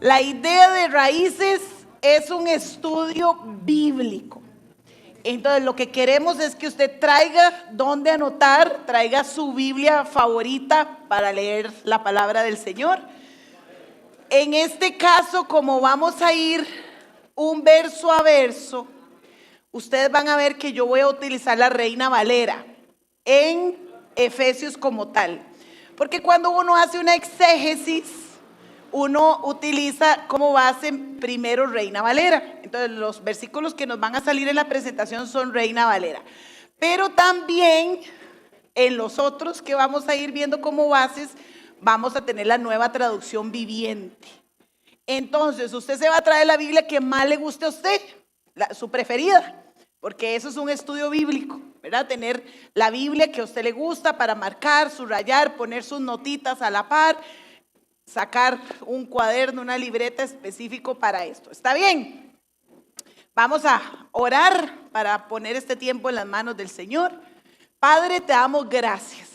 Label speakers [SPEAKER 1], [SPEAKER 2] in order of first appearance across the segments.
[SPEAKER 1] La idea de Raíces es un estudio bíblico. Entonces lo que queremos es que usted traiga donde anotar, traiga su Biblia favorita para leer la palabra del Señor. En este caso, como vamos a ir un verso a verso, ustedes van a ver que yo voy a utilizar la Reina Valera en Efesios como tal. Porque cuando uno hace una exégesis, uno utiliza como base primero Reina Valera. Entonces los versículos que nos van a salir en la presentación son Reina Valera. Pero también en los otros que vamos a ir viendo como bases, vamos a tener la Nueva Traducción Viviente. Entonces usted se va a traer la Biblia que más le guste a usted, su preferida, porque eso es un estudio bíblico, ¿verdad? Tener la Biblia que a usted le gusta para marcar, subrayar, poner sus notitas a la par, sacar un cuaderno, una libreta específico para esto. ¿Está bien? Vamos a orar para poner este tiempo en las manos del Señor. Padre, te damos gracias.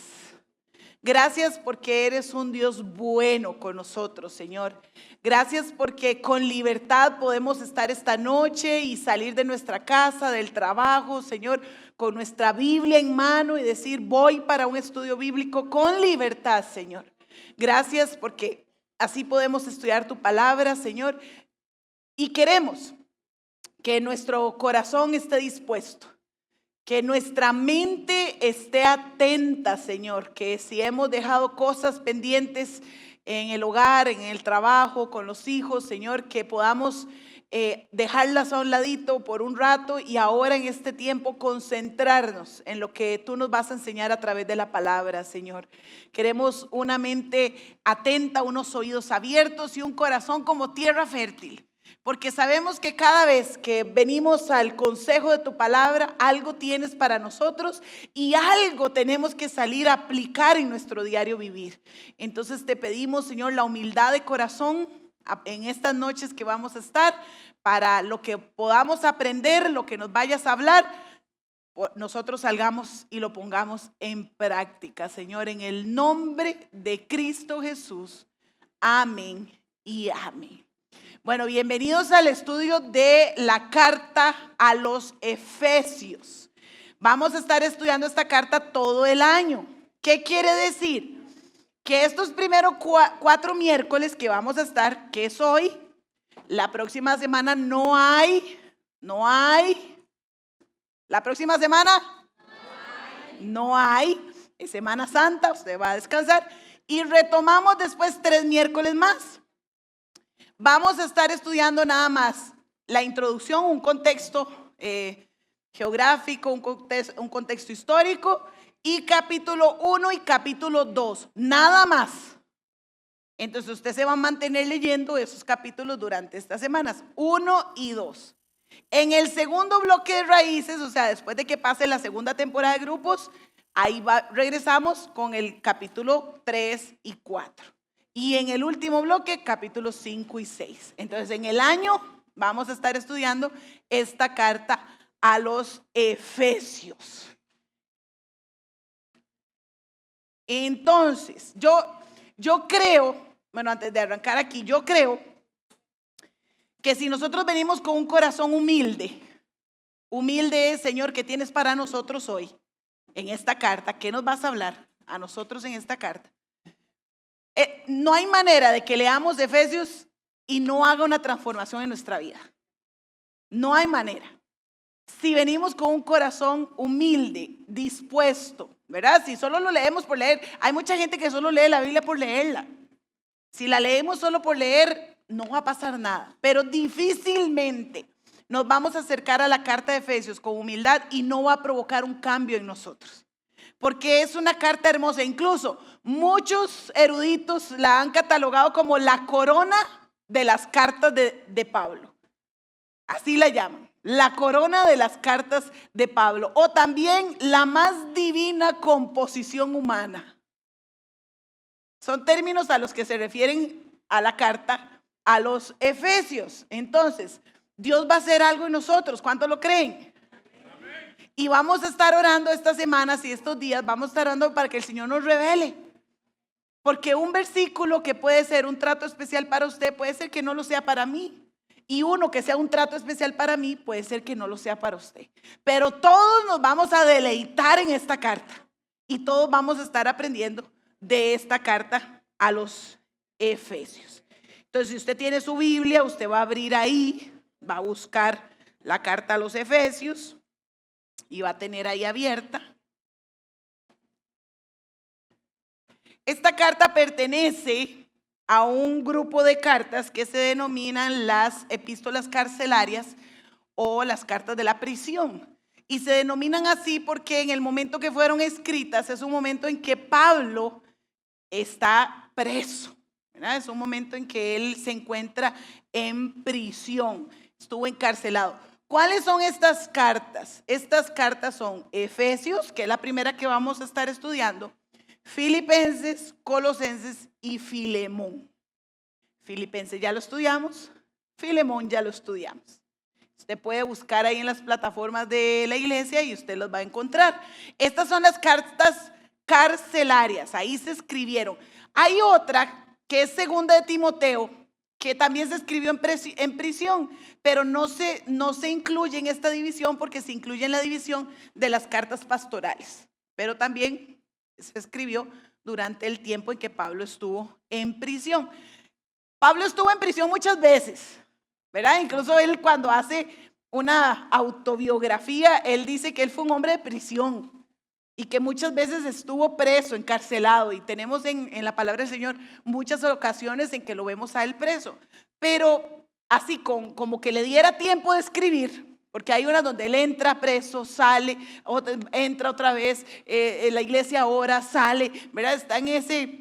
[SPEAKER 1] Gracias porque eres un Dios bueno con nosotros, Señor. Gracias porque con libertad podemos estar esta noche y salir de nuestra casa, del trabajo, Señor, con nuestra Biblia en mano y decir, voy para un estudio bíblico con libertad, Señor. Gracias porque así podemos estudiar tu palabra, Señor. Y queremos que nuestro corazón esté dispuesto. Que nuestra mente esté atenta, Señor, que si hemos dejado cosas pendientes en el hogar, en el trabajo, con los hijos, Señor, que podamos dejarlas a un ladito por un rato y ahora en este tiempo concentrarnos en lo que tú nos vas a enseñar a través de la palabra, Señor. Queremos una mente atenta, unos oídos abiertos y un corazón como tierra fértil. Porque sabemos que cada vez que venimos al consejo de tu palabra, algo tienes para nosotros y algo tenemos que salir a aplicar en nuestro diario vivir. Entonces te pedimos, Señor, la humildad de corazón en estas noches que vamos a estar, para lo que podamos aprender, lo que nos vayas a hablar, nosotros salgamos y lo pongamos en práctica, Señor, en el nombre de Cristo Jesús. Amén y amén. Bueno, bienvenidos al estudio de la carta a los Efesios. Vamos a estar estudiando esta carta todo el año. ¿Qué quiere decir? Que estos primeros 4 miércoles que vamos a estar, que es hoy, la próxima semana no hay. La próxima semana no hay. Es Semana Santa, usted va a descansar. Y retomamos después 3 miércoles más. Vamos a estar estudiando nada más la introducción, un contexto geográfico, un contexto histórico y capítulo 1 y capítulo 2, nada más. Entonces usted se va a mantener leyendo esos capítulos durante estas semanas, 1 y 2. En el segundo bloque de Raíces, o sea, después de que pase la segunda temporada de grupos, ahí regresamos con el capítulo 3 y 4. Y en el último bloque, capítulos 5 y 6. Entonces, en el año vamos a estar estudiando esta carta a los Efesios. Entonces, yo creo, bueno, antes de arrancar aquí, yo creo que si nosotros venimos con un corazón humilde es, Señor, ¿qué tienes para nosotros hoy en esta carta? ¿Qué nos vas a hablar a nosotros en esta carta? No hay manera de que leamos Efesios y no haga una transformación en nuestra vida. No hay manera. Si venimos con un corazón humilde, dispuesto, ¿verdad? Si solo lo leemos por leer, hay mucha gente que solo lee la Biblia por leerla. Si la leemos solo por leer, no va a pasar nada. Pero difícilmente nos vamos a acercar a la carta de Efesios con humildad y no va a provocar un cambio en nosotros. Porque es una carta hermosa. Incluso muchos eruditos la han catalogado como la corona de las cartas de Pablo. Así la llaman, la corona de las cartas de Pablo. O también la más divina composición humana. Son términos a los que se refieren a la carta a los Efesios. Entonces, Dios va a hacer algo en nosotros. ¿Cuántos lo creen? Y vamos a estar orando estas semanas y estos días, vamos a estar orando para que el Señor nos revele. Porque un versículo que puede ser un trato especial para usted, puede ser que no lo sea para mí. Y uno que sea un trato especial para mí, puede ser que no lo sea para usted. Pero todos nos vamos a deleitar en esta carta. Y todos vamos a estar aprendiendo de esta carta a los Efesios. Entonces, si usted tiene su Biblia, usted va a abrir ahí, va a buscar la carta a los Efesios y va a tener ahí abierta. Esta carta pertenece a un grupo de cartas que se denominan las epístolas carcelarias o las cartas de la prisión. Y se denominan así porque en el momento que fueron escritas es un momento en que Pablo está preso, ¿verdad? Es un momento en que él se encuentra en prisión, estuvo encarcelado. ¿Cuáles son estas cartas? Estas cartas son Efesios, que es la primera que vamos a estar estudiando, Filipenses, Colosenses y Filemón. Filipenses ya lo estudiamos, Filemón ya lo estudiamos. Usted puede buscar ahí en las plataformas de la iglesia y usted los va a encontrar. Estas son las cartas carcelarias, ahí se escribieron. Hay otra que es segunda de Timoteo, que también se escribió en prisión, pero no se incluye en esta división porque se incluye en la división de las cartas pastorales. Pero también se escribió durante el tiempo en que Pablo estuvo en prisión. Pablo estuvo en prisión muchas veces, ¿verdad? Incluso él cuando hace una autobiografía, él dice que él fue un hombre de prisión y que muchas veces estuvo preso, encarcelado, y tenemos en la palabra del Señor muchas ocasiones en que lo vemos a él preso, pero así como que le diera tiempo de escribir, porque hay una donde él entra preso, sale, entra otra vez, en la iglesia ora, sale, ¿verdad? Está en ese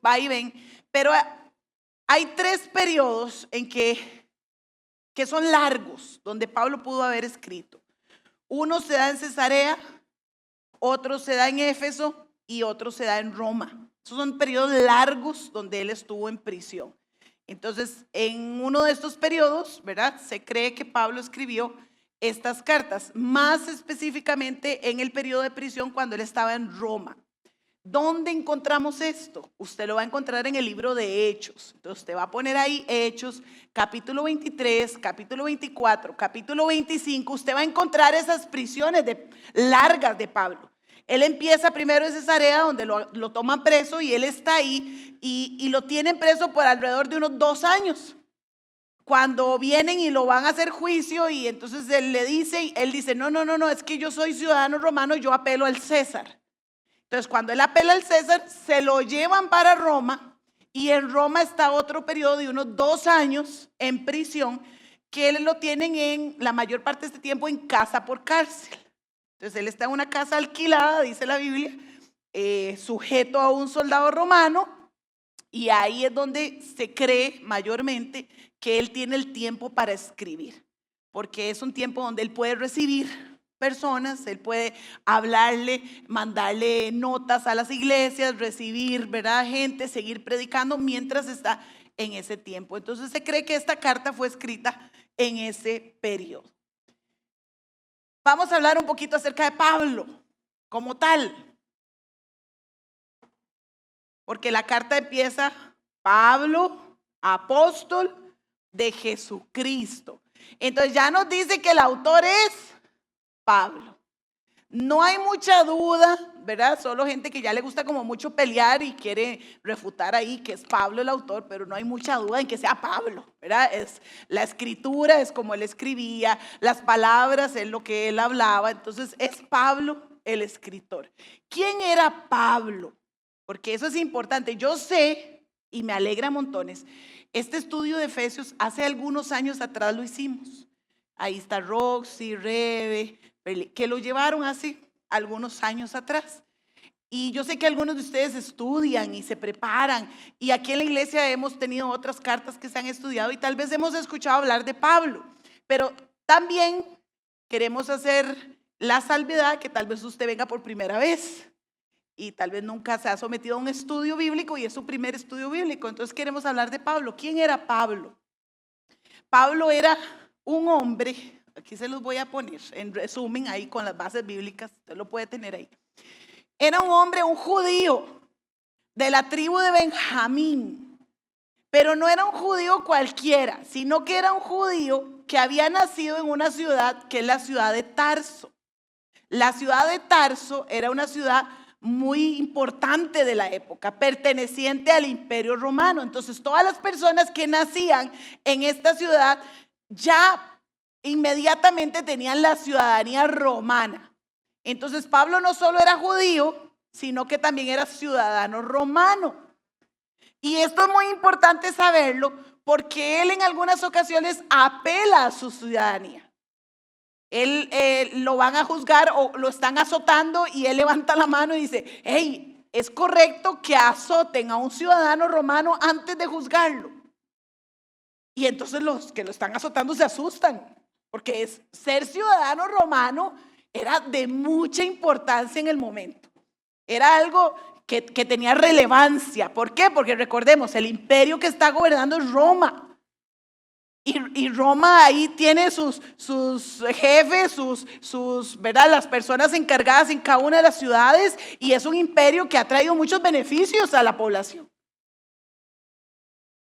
[SPEAKER 1] va y ven, pero hay 3 periodos en que son largos, donde Pablo pudo haber escrito. Uno se da en Cesarea, otro se da en Éfeso y otro se da en Roma. Esos son periodos largos donde él estuvo en prisión. Entonces, en uno de estos periodos, ¿verdad? Se cree que Pablo escribió estas cartas, más específicamente en el periodo de prisión cuando él estaba en Roma. ¿Dónde encontramos esto? Usted lo va a encontrar en el libro de Hechos. Entonces usted va a poner ahí Hechos, capítulo 23, capítulo 24, capítulo 25. Usted va a encontrar esas prisiones largas de Pablo. Él empieza primero en Cesarea, donde lo toman preso, y él está ahí y lo tienen preso por alrededor de unos 2 años. Cuando vienen y lo van a hacer juicio, y entonces él dice, no, es que yo soy ciudadano romano, yo apelo al César. Entonces, cuando él apela al César, se lo llevan para Roma, y en Roma está otro periodo de unos 2 años en prisión, que él lo tienen en la mayor parte de este tiempo en casa por cárcel. Entonces, él está en una casa alquilada, dice la Biblia, sujeto a un soldado romano, y ahí es donde se cree mayormente que él tiene el tiempo para escribir, porque es un tiempo donde él puede recibir personas, él puede hablarle, mandarle notas a las iglesias, recibir, ¿verdad? Gente, seguir predicando mientras está en ese tiempo. Entonces se cree que esta carta fue escrita en ese periodo. Vamos a hablar un poquito acerca de Pablo como tal, porque la carta empieza: Pablo, apóstol de Jesucristo. Entonces ya nos dice que el autor es Pablo. No hay mucha duda, ¿verdad? Solo gente que ya le gusta como mucho pelear y quiere refutar ahí que es Pablo el autor, pero no hay mucha duda en que sea Pablo, ¿verdad? Es la escritura, es como él escribía, las palabras es lo que él hablaba, entonces es Pablo el escritor. ¿Quién era Pablo? Porque eso es importante. Yo sé, y me alegra montones, este estudio de Efesios hace algunos años atrás lo hicimos. Ahí está Roxy, Rebe, que lo llevaron hace algunos años atrás. Y yo sé que algunos de ustedes estudian y se preparan. Y aquí en la iglesia hemos tenido otras cartas que se han estudiado y tal vez hemos escuchado hablar de Pablo. Pero también queremos hacer la salvedad que tal vez usted venga por primera vez y tal vez nunca se ha sometido a un estudio bíblico y es su primer estudio bíblico. Entonces queremos hablar de Pablo. ¿Quién era Pablo? Pablo era un hombre, aquí se los voy a poner en resumen ahí con las bases bíblicas, usted lo puede tener ahí. Era un hombre, un judío, de la tribu de Benjamín. Pero no era un judío cualquiera, sino que era un judío que había nacido en una ciudad que es la ciudad de Tarso. La ciudad de Tarso era una ciudad muy importante de la época, perteneciente al Imperio Romano. Entonces, todas las personas que nacían en esta ciudad ya inmediatamente tenían la ciudadanía romana. Entonces, Pablo no solo era judío, sino que también era ciudadano romano. Y esto es muy importante saberlo porque él en algunas ocasiones apela a su ciudadanía. Él lo van a juzgar o lo están azotando y él levanta la mano y dice, hey, es correcto que azoten a un ciudadano romano antes de juzgarlo. Y entonces los que lo están azotando se asustan, porque ser ciudadano romano era de mucha importancia en el momento. Era algo que tenía relevancia. ¿Por qué? Porque recordemos, el imperio que está gobernando es Roma. Y Roma ahí tiene sus jefes, ¿verdad? Las personas encargadas en cada una de las ciudades, y es un imperio que ha traído muchos beneficios a la población.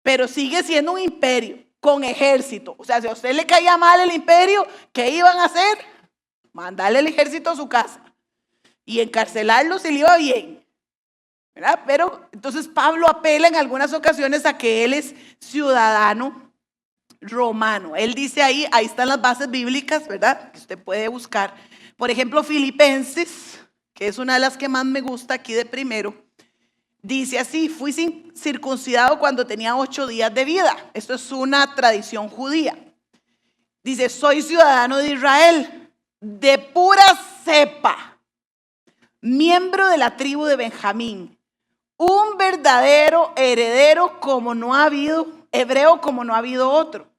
[SPEAKER 1] Pero sigue siendo un imperio con ejército. O sea, si a usted le caía mal el imperio, ¿qué iban a hacer? Mandarle el ejército a su casa y encarcelarlo si le iba bien, ¿verdad? Pero entonces Pablo apela en algunas ocasiones a que él es ciudadano romano. Él dice ahí están las bases bíblicas, ¿verdad? Que usted puede buscar. Por ejemplo, Filipenses, que es una de las que más me gusta aquí de primero, dice así: fui circuncidado cuando tenía 8 días de vida. Esto es una tradición judía. Dice, soy ciudadano de Israel, de pura cepa, miembro de la tribu de Benjamín, un verdadero heredero como no ha habido, hebreo como no ha habido otro.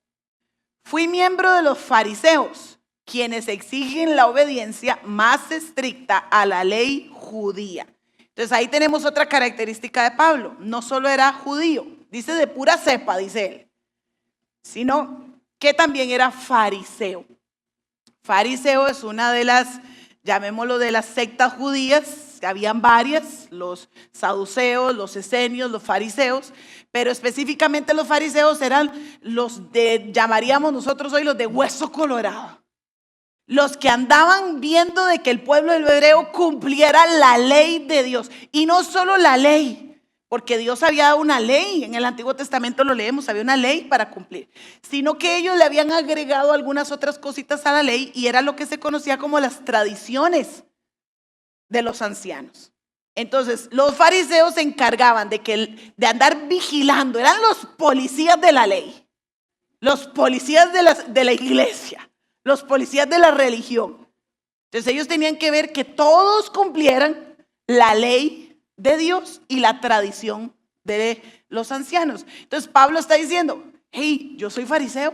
[SPEAKER 1] Fui miembro de los fariseos, quienes exigen la obediencia más estricta a la ley judía. Entonces ahí tenemos otra característica de Pablo. No solo era judío, dice de pura cepa, dice él, sino que también era fariseo. Fariseo es una de las, llamémoslo, de las sectas judías. Habían varias, los saduceos, los esenios, los fariseos, pero específicamente los fariseos eran los de, llamaríamos nosotros hoy, los de hueso colorado. Los que andaban viendo de que el pueblo del hebreo cumpliera la ley de Dios. Y no solo la ley, porque Dios había dado una ley, en el Antiguo Testamento lo leemos, había una ley para cumplir, sino que ellos le habían agregado algunas otras cositas a la ley, y era lo que se conocía como las tradiciones de los ancianos. Entonces los fariseos se encargaban de andar vigilando, eran los policías de la ley, los policías de la iglesia, los policías de la religión. Entonces ellos tenían que ver que todos cumplieran la ley de Dios y la tradición de los ancianos. Entonces Pablo está diciendo, hey, yo soy fariseo.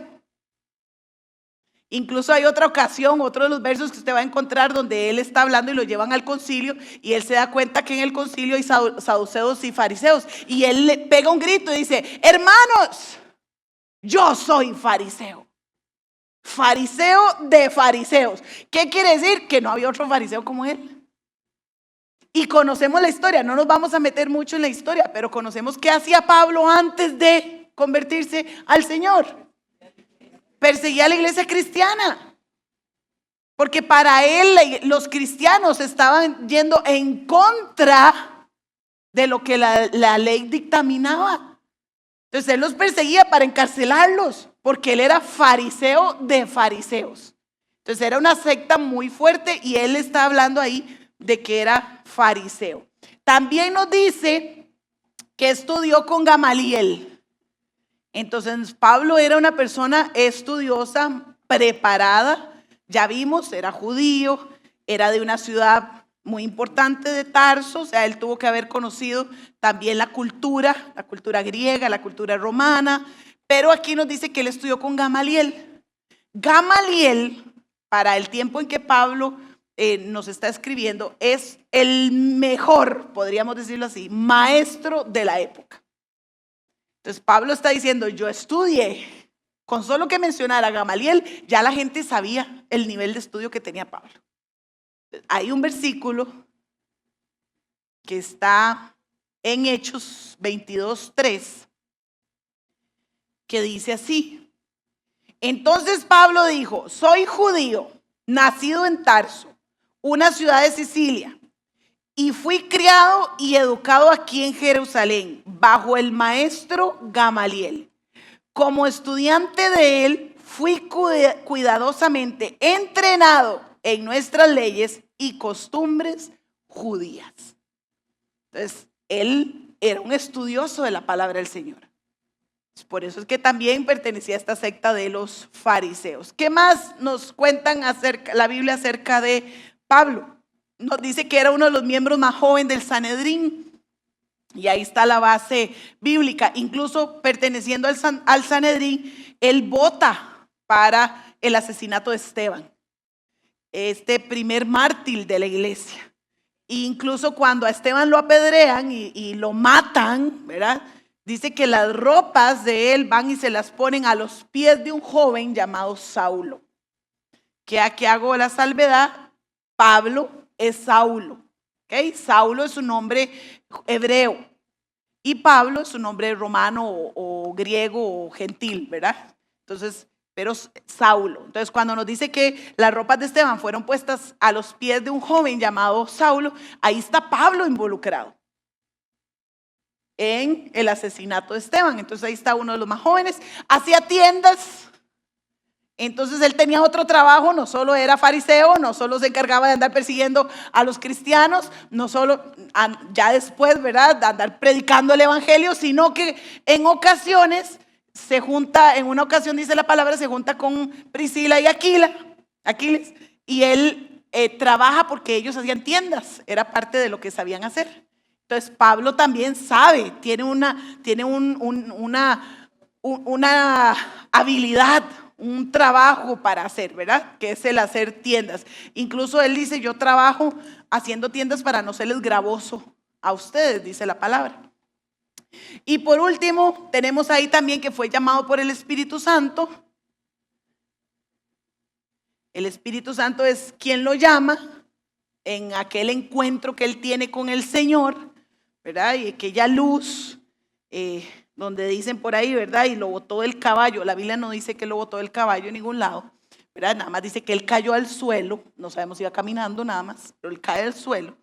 [SPEAKER 1] Incluso hay otra ocasión, otro de los versos que usted va a encontrar donde él está hablando y lo llevan al concilio, y él se da cuenta que en el concilio hay saduceos y fariseos, y él le pega un grito y dice, hermanos, yo soy fariseo. Fariseo de fariseos. ¿Qué quiere decir? Que no había otro fariseo como él. Y conocemos la historia, no nos vamos a meter mucho en la historia, pero conocemos qué hacía Pablo antes de convertirse al Señor. Perseguía a la iglesia cristiana, porque para él los cristianos estaban yendo en contra de lo que la ley dictaminaba. Entonces él los perseguía para encarcelarlos, porque él era fariseo de fariseos. Entonces era una secta muy fuerte, y él está hablando ahí de que era fariseo. También nos dice que estudió con Gamaliel. Entonces Pablo era una persona estudiosa, preparada. Ya vimos, era judío, era de una ciudad muy importante de Tarso. O sea, él tuvo que haber conocido también la cultura griega, la cultura romana. Pero aquí nos dice que él estudió con Gamaliel. Gamaliel, para el tiempo en que Pablo nos está escribiendo, es el mejor, podríamos decirlo así, maestro de la época. Entonces Pablo está diciendo, yo estudié. Con solo que mencionara a Gamaliel, ya la gente sabía el nivel de estudio que tenía Pablo. Hay un versículo que está en Hechos 22:3, que dice así: entonces Pablo dijo, soy judío, nacido en Tarso, una ciudad de Sicilia, y fui criado y educado aquí en Jerusalén, bajo el maestro Gamaliel. Como estudiante de él, fui cuidadosamente entrenado en nuestras leyes y costumbres judías. Entonces, él era un estudioso de la palabra del Señor. Por eso es que también pertenecía a esta secta de los fariseos. ¿Qué más nos cuentan la Biblia acerca de Pablo? Nos dice que era uno de los miembros más jóvenes del Sanedrín. Y ahí está la base bíblica. Incluso perteneciendo al Sanedrín, él vota para el asesinato de Esteban, este primer mártir de la iglesia. E incluso cuando a Esteban lo apedrean y lo matan, ¿verdad? Dice que las ropas de él van y se las ponen a los pies de un joven llamado Saulo. Que aquí hago la salvedad, Pablo es Saulo. ¿Okay? Saulo es un nombre hebreo y Pablo es un nombre romano o griego o gentil, ¿verdad? Entonces, pero Saulo. Entonces, cuando nos dice que las ropas de Esteban fueron puestas a los pies de un joven llamado Saulo, ahí está Pablo involucrado en el asesinato de Esteban. Entonces ahí está uno de los más jóvenes, hacía tiendas. Entonces él tenía otro trabajo, no solo era fariseo, no solo se encargaba de andar persiguiendo a los cristianos, no solo ya después, ¿verdad?, de andar predicando el evangelio, sino que en ocasiones se junta, en una ocasión dice la palabra, se junta con Priscila y Aquiles, y él trabaja porque ellos hacían tiendas, era parte de lo que sabían hacer. Entonces Pablo también sabe, tiene una habilidad, un trabajo para hacer, ¿verdad? Que es el hacer tiendas. Incluso él dice, yo trabajo haciendo tiendas para no serles gravoso a ustedes, dice la palabra. Y por último, tenemos ahí también que fue llamado por el Espíritu Santo. El Espíritu Santo es quien lo llama en aquel encuentro que él tiene con el Señor, ¿verdad? Y aquella luz, donde dicen por ahí, ¿verdad? Y lo botó del caballo. La Biblia no dice que lo botó del caballo en ningún lado, ¿verdad? Nada más dice que él cayó al suelo. No sabemos si iba caminando nada más, pero él cae al suelo.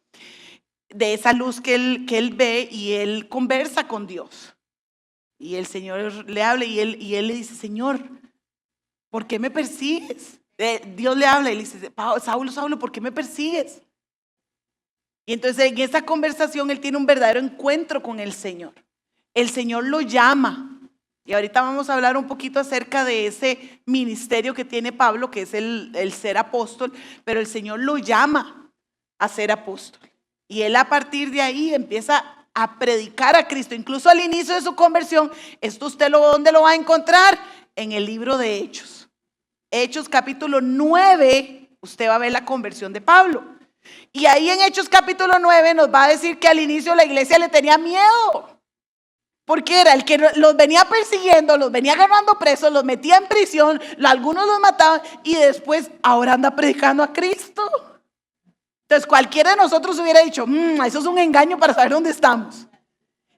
[SPEAKER 1] De esa luz que él ve y él conversa con Dios. Y el Señor le habla y él le dice, Señor, ¿por qué me persigues? Dios le habla y le dice, Saulo, Saulo, ¿por qué me persigues? Y entonces en esa conversación él tiene un verdadero encuentro con el Señor. El Señor lo llama. Y ahorita vamos a hablar un poquito acerca de ese ministerio que tiene Pablo, que es el ser apóstol. Pero el Señor lo llama a ser apóstol. Y él a partir de ahí empieza a predicar a Cristo. Incluso al inicio de su conversión, esto usted ¿dónde lo va a encontrar? En el libro de Hechos. Hechos capítulo 9, usted va a ver la conversión de Pablo. Y ahí en Hechos capítulo 9 nos va a decir que al inicio la iglesia le tenía miedo. Porque era el que los venía persiguiendo, los venía agarrando presos, los metía en prisión, algunos los mataban y después ahora anda predicando a Cristo. Entonces cualquiera de nosotros hubiera dicho, eso es un engaño para saber dónde estamos.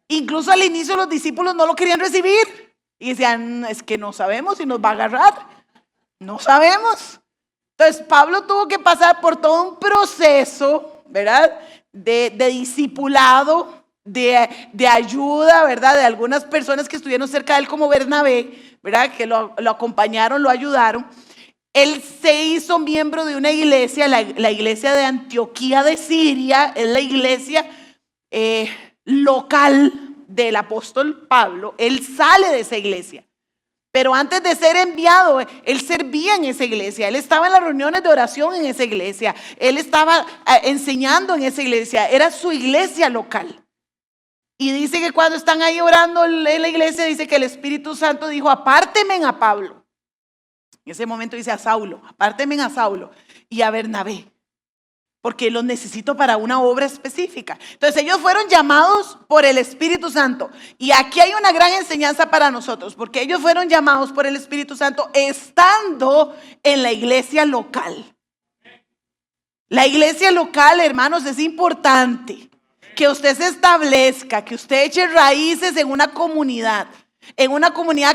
[SPEAKER 1] Incluso al inicio los discípulos no lo querían recibir y decían, es que no sabemos si nos va a agarrar, no sabemos. Entonces Pablo tuvo que pasar por todo un proceso, ¿verdad? De discipulado, de ayuda, ¿verdad? De algunas personas que estuvieron cerca de él como Bernabé, ¿verdad? Que lo acompañaron, lo ayudaron. Él se hizo miembro de una iglesia, la iglesia de Antioquía de Siria, es la iglesia local del apóstol Pablo. Él sale de esa iglesia. Pero antes de ser enviado, él servía en esa iglesia, él estaba en las reuniones de oración en esa iglesia, él estaba enseñando en esa iglesia, era su iglesia local. Y dice que cuando están ahí orando en la iglesia, dice que el Espíritu Santo dijo, apártenme a Pablo. En ese momento dice a Saulo, apártenme a Saulo y a Bernabé, porque los necesito para una obra específica. Entonces ellos fueron llamados por el Espíritu Santo. Y aquí hay una gran enseñanza para nosotros, porque ellos fueron llamados por el Espíritu Santo estando en la iglesia local. La iglesia local, hermanos, es importante. que usted se establezca, que usted eche raíces en una comunidad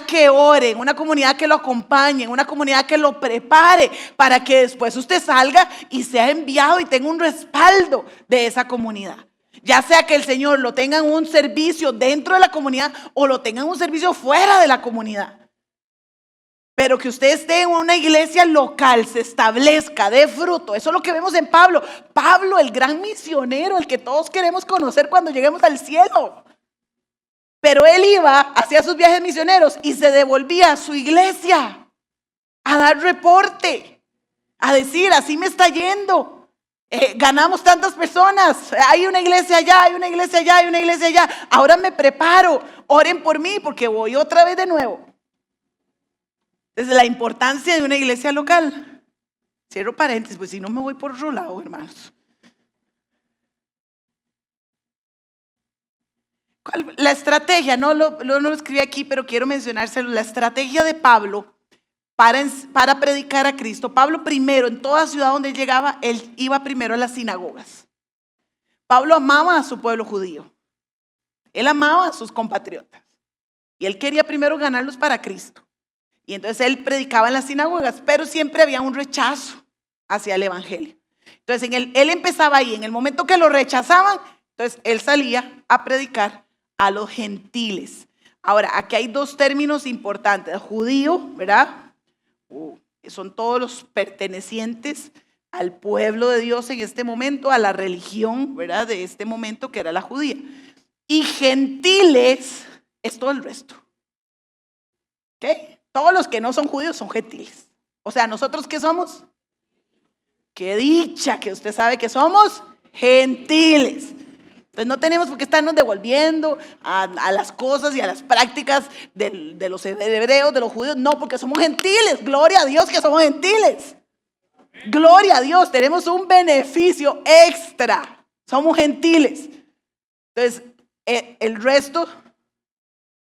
[SPEAKER 1] que ore, en una comunidad que lo acompañe, en una comunidad que lo prepare para que después usted salga y sea enviado y tenga un respaldo de esa comunidad. Ya sea que el Señor lo tenga en un servicio dentro de la comunidad o lo tenga en un servicio fuera de la comunidad. Pero que usted esté en una iglesia local, se establezca, dé fruto. Eso es lo que vemos en Pablo. Pablo, el gran misionero, el que todos queremos conocer cuando lleguemos al cielo. Pero él iba, hacía sus viajes misioneros y se devolvía a su iglesia a dar reporte, a decir, así me está yendo. Ganamos tantas personas, hay una iglesia allá, hay una iglesia allá, hay una iglesia allá. Ahora me preparo, oren por mí porque voy otra vez de nuevo. Desde la importancia de una iglesia local. Cierro paréntesis, pues si no me voy por otro lado, hermanos. La estrategia, no lo escribí aquí, pero quiero mencionárselo. La estrategia de Pablo para predicar a Cristo. Pablo primero, en toda ciudad donde llegaba, él iba primero a las sinagogas. Pablo amaba a su pueblo judío. Él amaba a sus compatriotas. Y él quería primero ganarlos para Cristo. Y entonces él predicaba en las sinagogas, pero siempre había un rechazo hacia el evangelio. Entonces él empezaba ahí, en el momento que lo rechazaban, entonces él salía a predicar a los gentiles. Ahora, aquí hay dos términos importantes. Judío, ¿verdad? Son todos los pertenecientes al pueblo de Dios en este momento, a la religión, ¿verdad? De este momento que era la judía. Y gentiles es todo el resto. ¿Ok? Todos los que no son judíos son gentiles. O sea, ¿nosotros qué somos? Qué dicha que usted sabe que somos gentiles. Entonces no tenemos por qué estarnos devolviendo a las cosas y a las prácticas de los hebreos, de los judíos. No, porque somos gentiles. Gloria a Dios que somos gentiles. Gloria a Dios, tenemos un beneficio extra. Somos gentiles. Entonces, el resto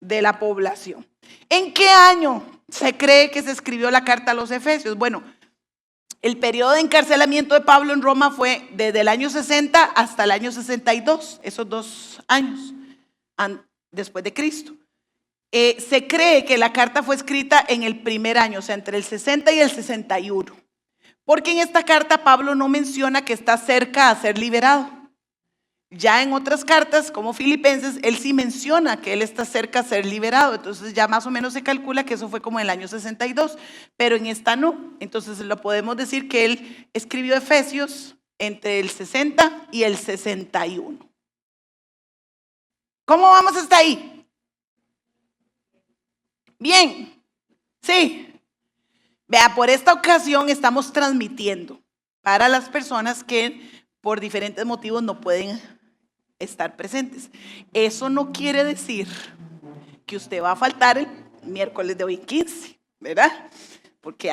[SPEAKER 1] de la población. ¿En qué año se cree que se escribió la carta a los Efesios? Bueno, el periodo de encarcelamiento de Pablo en Roma fue desde el año 60 hasta el año 62, esos 2 años después de Cristo. Se cree que la carta fue escrita en el primer año, o sea, entre el 60 y el 61. Porque en esta carta Pablo no menciona que está cerca a ser liberado. Ya en otras cartas, como Filipenses, él sí menciona que él está cerca a ser liberado. Entonces ya más o menos se calcula que eso fue como en el año 62, pero en esta no. Entonces lo podemos decir que él escribió Efesios entre el 60 y el 61. ¿Cómo vamos hasta ahí? Bien, sí. Vea, por esta ocasión estamos transmitiendo para las personas que por diferentes motivos no pueden estar presentes. Eso no quiere decir que usted va a faltar el miércoles de hoy 15, ¿verdad? Porque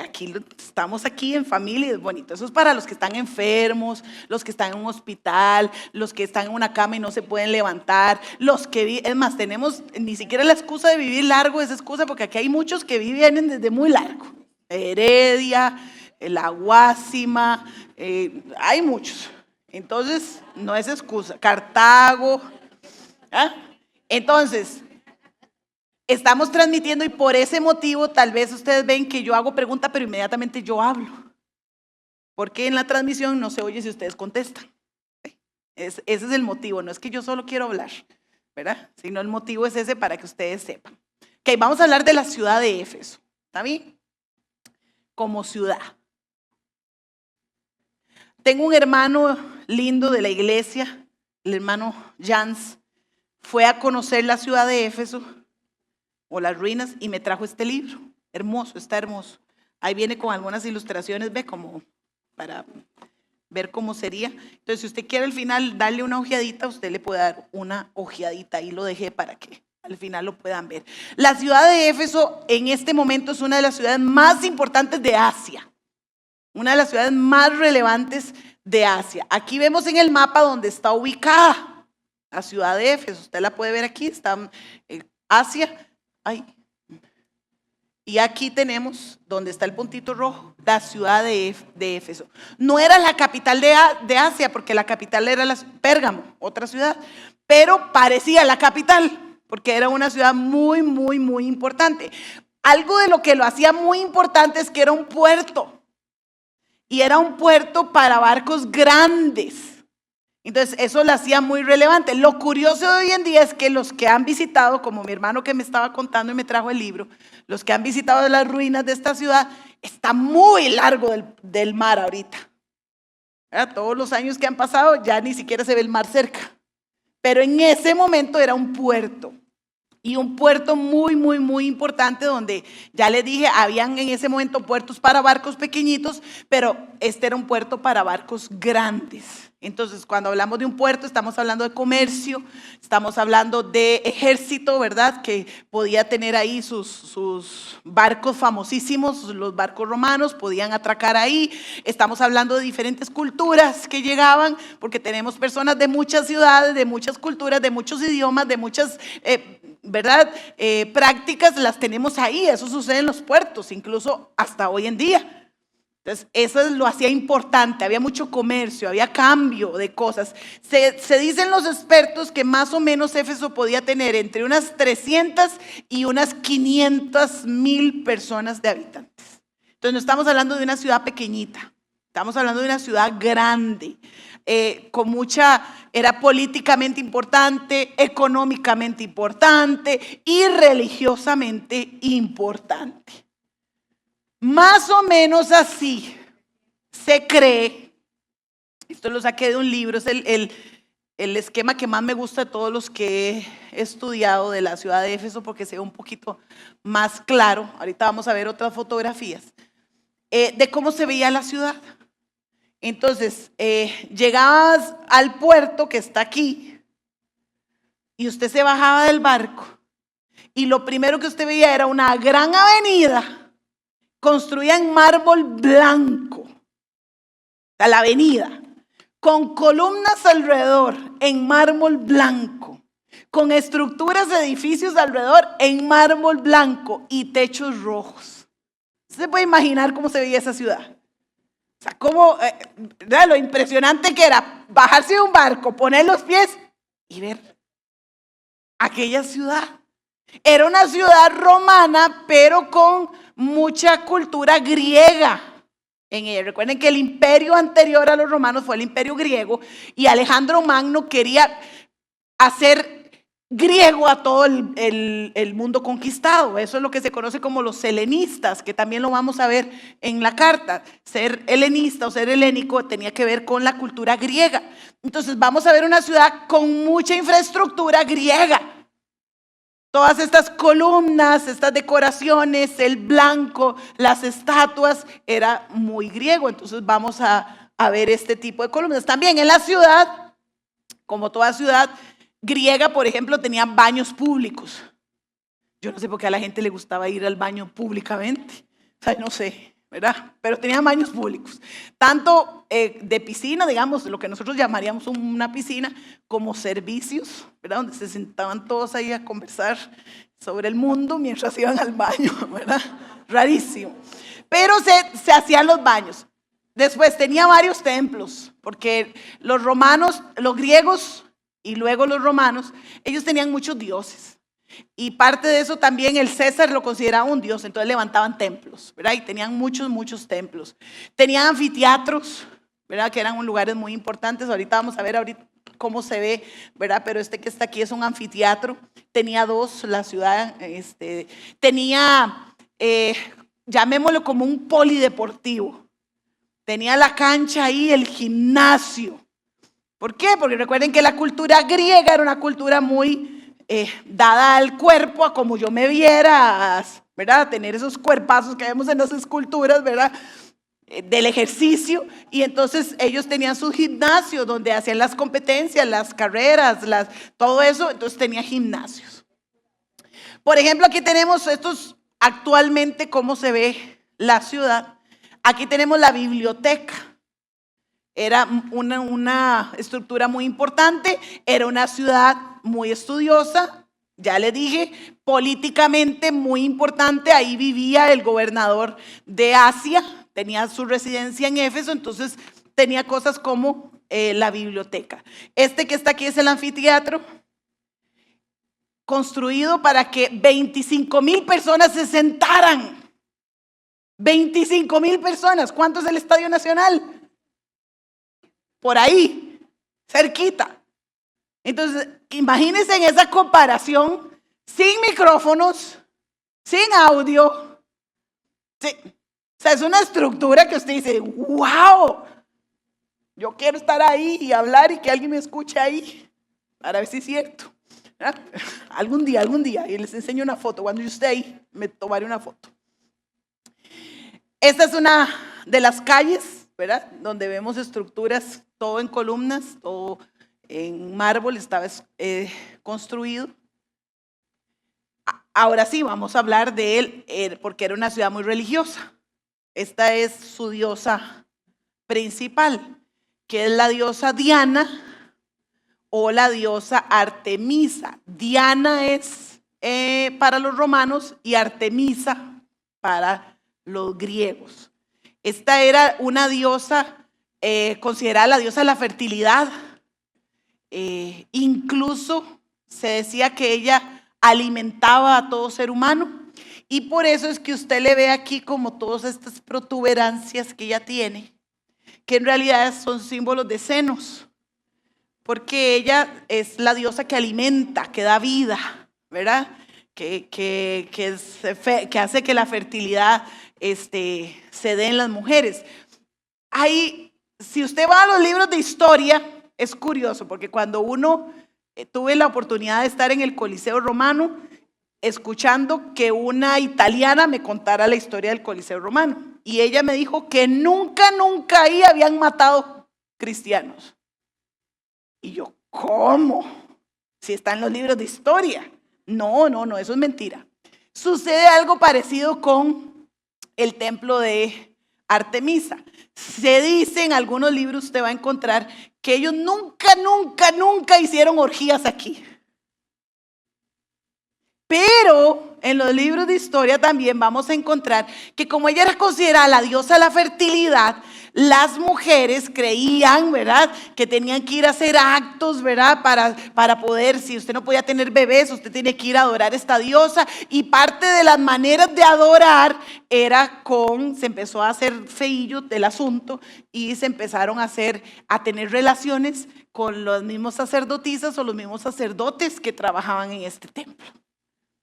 [SPEAKER 1] estamos aquí en familia, es bonito. Eso es para los que están enfermos, los que están en un hospital, los que están en una cama y no se pueden levantar, es más, tenemos ni siquiera la excusa de vivir largo, esa excusa, porque aquí hay muchos que viven desde muy largo. Heredia, La Guásima, hay muchos. Entonces, no es excusa. Cartago. Entonces, estamos transmitiendo y por ese motivo tal vez ustedes ven que yo hago pregunta, pero inmediatamente yo hablo. Porque en la transmisión no se oye si ustedes contestan. Ese es el motivo. No es que yo solo quiero hablar, ¿verdad? Sino el motivo es ese para que ustedes sepan. Ok, vamos a hablar de la ciudad de Éfeso. ¿Está bien? Como ciudad. Tengo un hermano lindo de la iglesia, el hermano Jans, fue a conocer la ciudad de Éfeso o las ruinas y me trajo este libro. Hermoso, está hermoso. Ahí viene con algunas ilustraciones, ve, como para ver cómo sería. Entonces, si usted quiere al final darle una ojeadita, usted le puede dar una ojeadita. Ahí lo dejé para que al final lo puedan ver. La ciudad de Éfeso en este momento es una de las ciudades más importantes de Asia. Una de las ciudades más relevantes de Asia. Aquí vemos en el mapa donde está ubicada la ciudad de Éfeso. Usted la puede ver aquí, está en Asia. Y aquí tenemos, donde está el puntito rojo, la ciudad de Éfeso. No era la capital de Asia, porque la capital era Pérgamo, otra ciudad, pero parecía la capital, porque era una ciudad muy, muy, muy importante. Algo de lo que lo hacía muy importante es que era un puerto, y era un puerto para barcos grandes. Entonces eso lo hacía muy relevante. Lo curioso de hoy en día es que los que han visitado, como mi hermano que me estaba contando y me trajo el libro, los que han visitado las ruinas de esta ciudad, está muy largo del mar ahorita. ¿Verdad? Todos los años que han pasado ya ni siquiera se ve el mar cerca. Pero en ese momento era un puerto. Y un puerto muy, muy, muy importante donde, ya les dije, habían en ese momento puertos para barcos pequeñitos, pero este era un puerto para barcos grandes. Entonces, cuando hablamos de un puerto, estamos hablando de comercio, estamos hablando de ejército, ¿verdad? Que podía tener ahí sus barcos famosísimos, los barcos romanos, podían atracar ahí. Estamos hablando de diferentes culturas que llegaban, porque tenemos personas de muchas ciudades, de muchas culturas, de muchos idiomas, de muchas ¿verdad? Prácticas las tenemos ahí. Eso sucede en los puertos, incluso hasta hoy en día. Entonces, eso lo hacía importante. Había mucho comercio, había cambio de cosas. Se dicen los expertos que más o menos Éfeso podía tener entre unas 300 y unas 500,000 personas de habitantes. Entonces, no estamos hablando de una ciudad pequeñita, estamos hablando de una ciudad grande. Era políticamente importante, económicamente importante y religiosamente importante. Más o menos así se cree, esto lo saqué de un libro, es el esquema que más me gusta de todos los que he estudiado de la ciudad de Éfeso, porque se ve un poquito más claro. Ahorita vamos a ver otras fotografías de cómo se veía la ciudad. Entonces, llegabas al puerto que está aquí y usted se bajaba del barco y lo primero que usted veía era una gran avenida construida en mármol blanco, la avenida, con columnas alrededor en mármol blanco, con estructuras de edificios alrededor en mármol blanco y techos rojos. ¿Se puede imaginar cómo se veía esa ciudad? O sea, lo impresionante que era bajarse de un barco, poner los pies y ver aquella ciudad. Era una ciudad romana, pero con mucha cultura griega en ella. Recuerden que el imperio anterior a los romanos fue el imperio griego y Alejandro Magno quería hacer griego a todo el mundo conquistado. Eso es lo que se conoce como los helenistas, que también lo vamos a ver en la carta. Ser helenista o ser helénico tenía que ver con la cultura griega. Entonces vamos a ver una ciudad con mucha infraestructura griega. Todas estas columnas, estas decoraciones, el blanco, las estatuas, era muy griego. Entonces vamos a ver este tipo de columnas. También en la ciudad, como toda ciudad griega, por ejemplo, tenían baños públicos. Yo no sé por qué a la gente le gustaba ir al baño públicamente. O sea, no sé, ¿verdad? Pero tenían baños públicos. Tanto de piscina, digamos, lo que nosotros llamaríamos una piscina, como servicios, ¿verdad? Donde se sentaban todos ahí a conversar sobre el mundo mientras iban al baño, ¿verdad? Rarísimo. Pero se hacían los baños. Después tenía varios templos, porque los romanos, los griegos y luego los romanos, ellos tenían muchos dioses. Y parte de eso también el César lo consideraba un dios, entonces levantaban templos, ¿verdad? Y tenían muchos, muchos templos. Tenían anfiteatros, ¿verdad? Que eran lugares muy importantes. Ahorita vamos a ver cómo se ve, ¿verdad? Pero este que está aquí es un anfiteatro. Tenía dos, la ciudad, tenía, llamémoslo como un polideportivo. Tenía la cancha ahí, el gimnasio. ¿Por qué? Porque recuerden que la cultura griega era una cultura muy dada al cuerpo, a como yo me viera, ¿verdad? Tener esos cuerpazos que vemos en las esculturas, ¿verdad? Del ejercicio. Y entonces ellos tenían sus gimnasios donde hacían las competencias, las carreras, todo eso. Entonces tenía gimnasios. Por ejemplo, aquí tenemos actualmente cómo se ve la ciudad. Aquí tenemos la biblioteca. Era una estructura muy importante, era una ciudad muy estudiosa, Ya les dije, políticamente muy importante, ahí vivía el gobernador de Asia, tenía su residencia en Éfeso, entonces tenía cosas como la biblioteca. Este que está aquí es el anfiteatro, construido para que 25,000 personas se sentaran. 25,000 personas. ¿Cuánto es el Estadio Nacional? Por ahí, cerquita. Entonces, imagínense en esa comparación, sin micrófonos, sin audio. Sí. O sea, es una estructura que usted dice, wow, yo quiero estar ahí y hablar y que alguien me escuche ahí, para ver si es cierto. ¿Verdad? Algún día, y les enseño una foto. Cuando yo esté ahí, me tomaré una foto. Esta es una de las calles, ¿verdad? Donde vemos estructuras, todo en columnas, todo en mármol estaba construido. Ahora sí, vamos a hablar de él, porque era una ciudad muy religiosa. Esta es su diosa principal, que es la diosa Diana o la diosa Artemisa. Diana es para los romanos y Artemisa para los griegos. Esta era una diosa considerada la diosa de la fertilidad. Incluso se decía que ella alimentaba a todo ser humano, y por eso es que usted le ve aquí como todas estas protuberancias que ella tiene, que en realidad son símbolos de senos, porque ella es la diosa que alimenta, que da vida, ¿verdad? Que hace que la fertilidad se dé en las mujeres. Ahí, si usted va a los libros de historia, es curioso, porque cuando tuve la oportunidad de estar en el Coliseo Romano, escuchando que una italiana me contara la historia del Coliseo Romano, y ella me dijo que nunca ahí habían matado cristianos. Y yo, ¿cómo? Si está en los libros de historia. No, eso es mentira. Sucede algo parecido con el templo de Artemisa. Se dice en algunos libros, usted va a encontrar que ellos nunca hicieron orgías aquí. Pero en los libros de historia también vamos a encontrar que como ella era considerada la diosa de la fertilidad, las mujeres creían, ¿verdad?, que tenían que ir a hacer actos, ¿verdad?, para poder, si usted no podía tener bebés, usted tiene que ir a adorar a esta diosa. Y parte de las maneras de adorar era se empezó a hacer feillo del asunto y se empezaron a tener relaciones con los mismos sacerdotisas o los mismos sacerdotes que trabajaban en este templo.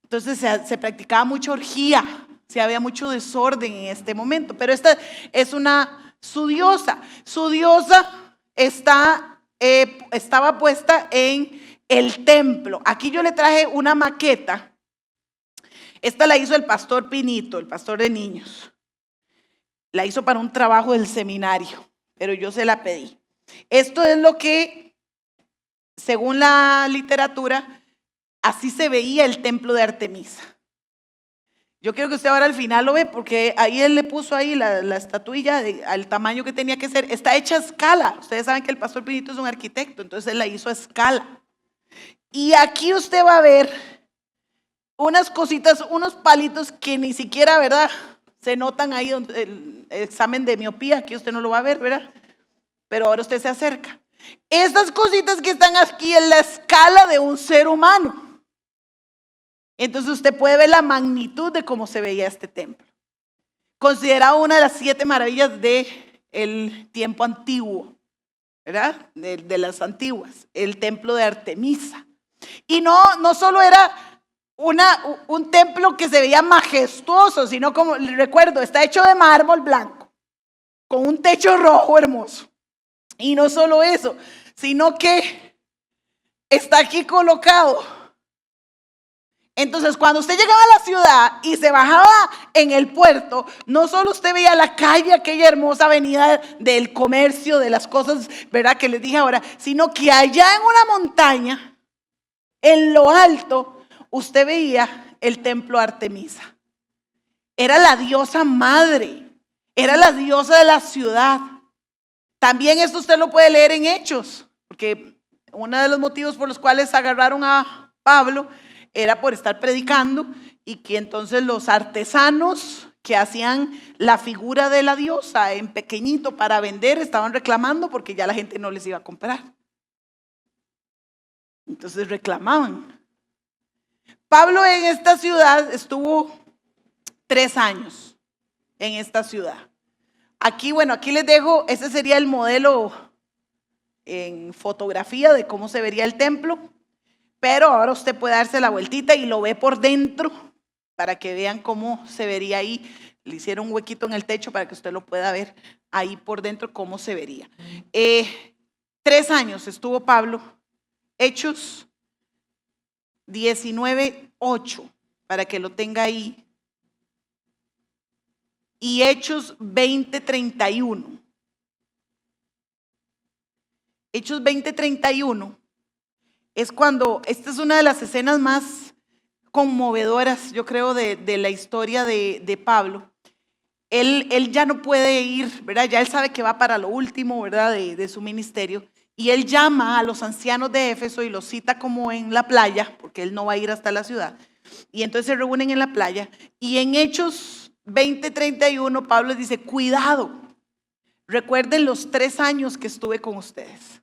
[SPEAKER 1] Entonces se practicaba mucha orgía, había mucho desorden en este momento, pero esta es su diosa. Su diosa estaba puesta en el templo. Aquí yo le traje una maqueta. Esta la hizo el pastor Pinito, el pastor de niños. La hizo para un trabajo del seminario, pero yo se la pedí. Esto es lo que, según la literatura, así se veía el templo de Artemisa. Yo quiero que usted ahora al final lo ve, porque ahí él le puso ahí la estatuilla al tamaño que tenía que ser. Está hecha a escala. Ustedes saben que el pastor Pinito es un arquitecto, entonces él la hizo a escala. Y aquí usted va a ver unas cositas, unos palitos que ni siquiera, ¿verdad?, se notan ahí donde el examen de miopía. Aquí usted no lo va a ver, ¿verdad? Pero ahora usted se acerca. Estas cositas que están aquí en la escala de un ser humano. Entonces usted puede ver la magnitud de cómo se veía este templo. Considerado una de las 7 maravillas del tiempo antiguo, ¿verdad? De las antiguas, el templo de Artemisa. Y no solo era un templo que se veía majestuoso, sino, como les recuerdo, está hecho de mármol blanco, con un techo rojo hermoso. Y no solo eso, sino que está aquí colocado. Entonces, cuando usted llegaba a la ciudad y se bajaba en el puerto, no solo usted veía la calle, aquella hermosa avenida del comercio, de las cosas, ¿verdad?, que les dije ahora, sino que allá en una montaña, en lo alto, usted veía el templo Artemisa. Era la diosa madre, era la diosa de la ciudad. También esto usted lo puede leer en Hechos, porque uno de los motivos por los cuales agarraron a Pablo era por estar predicando y que entonces los artesanos que hacían la figura de la diosa en pequeñito para vender estaban reclamando porque ya la gente no les iba a comprar. Entonces reclamaban. Pablo en esta ciudad estuvo 3 años en esta ciudad. Aquí, bueno, aquí les dejo, ese sería el modelo en fotografía de cómo se vería el templo, pero ahora usted puede darse la vueltita y lo ve por dentro para que vean cómo se vería ahí. Le hicieron un huequito en el techo para que usted lo pueda ver ahí por dentro cómo se vería. 3 años estuvo Pablo. Hechos 19:8, para que lo tenga ahí. Y Hechos 20:31. Hechos 20:31 es cuando, esta es una de las escenas más conmovedoras, yo creo, de la historia de Pablo. Él ya no puede ir, ¿verdad? Ya él sabe que va para lo último, ¿verdad? De su ministerio. Y él llama a los ancianos de Éfeso y los cita como en la playa, porque él no va a ir hasta la ciudad. Y entonces se reúnen en la playa. Y en Hechos 20:31 Pablo les dice, cuidado, recuerden los 3 años que estuve con ustedes.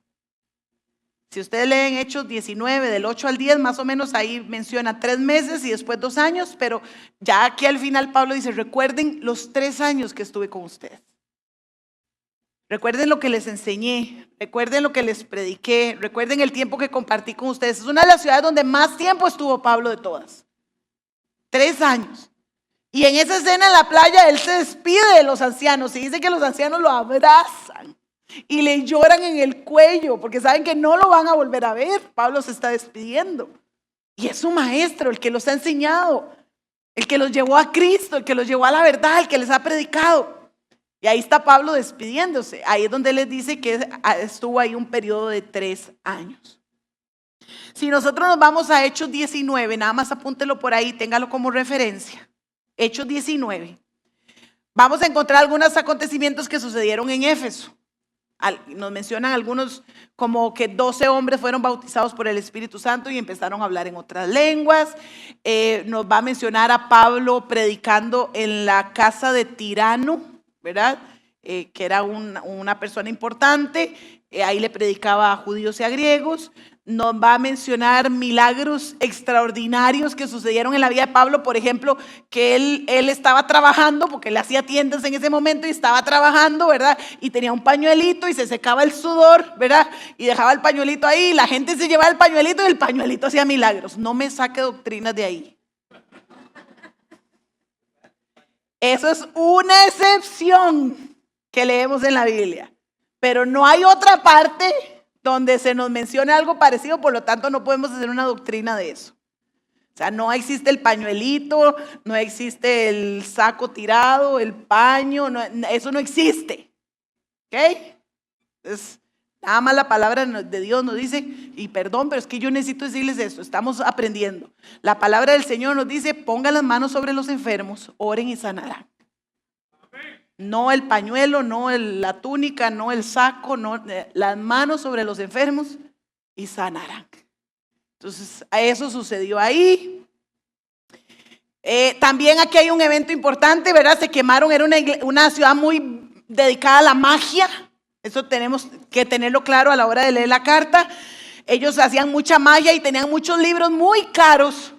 [SPEAKER 1] Si ustedes leen Hechos 19, del 8 al 10, más o menos ahí menciona 3 meses y después 2 años, pero ya aquí al final Pablo dice, recuerden los 3 años que estuve con ustedes. Recuerden lo que les enseñé, recuerden lo que les prediqué, recuerden el tiempo que compartí con ustedes. Es una de las ciudades donde más tiempo estuvo Pablo de todas. 3 años. Y en esa escena en la playa él se despide de los ancianos y dice que los ancianos lo abrazan y le lloran en el cuello porque saben que no lo van a volver a ver. Pablo se está despidiendo. Y es su maestro, el que los ha enseñado, el que los llevó a Cristo, el que los llevó a la verdad, el que les ha predicado. Y ahí está Pablo despidiéndose. Ahí es donde les dice que estuvo ahí un periodo de 3 años. Si nosotros nos vamos a Hechos 19, nada más apúntelo por ahí, téngalo como referencia. Hechos 19. Vamos a encontrar algunos acontecimientos que sucedieron en Éfeso. Nos mencionan algunos como que 12 hombres fueron bautizados por el Espíritu Santo y empezaron a hablar en otras lenguas. Nos va a mencionar a Pablo predicando en la casa de Tirano, ¿verdad? Que era una persona importante, ahí le predicaba a judíos y a griegos. Nos va a mencionar milagros extraordinarios que sucedieron en la vida de Pablo, por ejemplo, que él estaba trabajando, porque él hacía tiendas en ese momento y estaba trabajando, ¿verdad? Y tenía un pañuelito y se secaba el sudor, ¿verdad? Y dejaba el pañuelito ahí, y la gente se llevaba el pañuelito y el pañuelito hacía milagros. No me saque doctrinas de ahí. Eso es una excepción que leemos en la Biblia, pero no hay otra parte donde se nos mencione algo parecido, por lo tanto no podemos hacer una doctrina de eso. O sea, no existe el pañuelito, no existe el saco tirado, el paño, eso no existe. ¿Ok? Entonces, nada más la palabra de Dios nos dice, y perdón, pero es que yo necesito decirles esto, estamos aprendiendo. La palabra del Señor nos dice, pongan las manos sobre los enfermos, oren y sanarán. No el pañuelo, no la túnica, no el saco, no, las manos sobre los enfermos y sanarán. Entonces, eso sucedió ahí. También aquí hay un evento importante, ¿verdad? Se quemaron, era una ciudad muy dedicada a la magia. Eso tenemos que tenerlo claro a la hora de leer la carta. Ellos hacían mucha magia y tenían muchos libros muy caros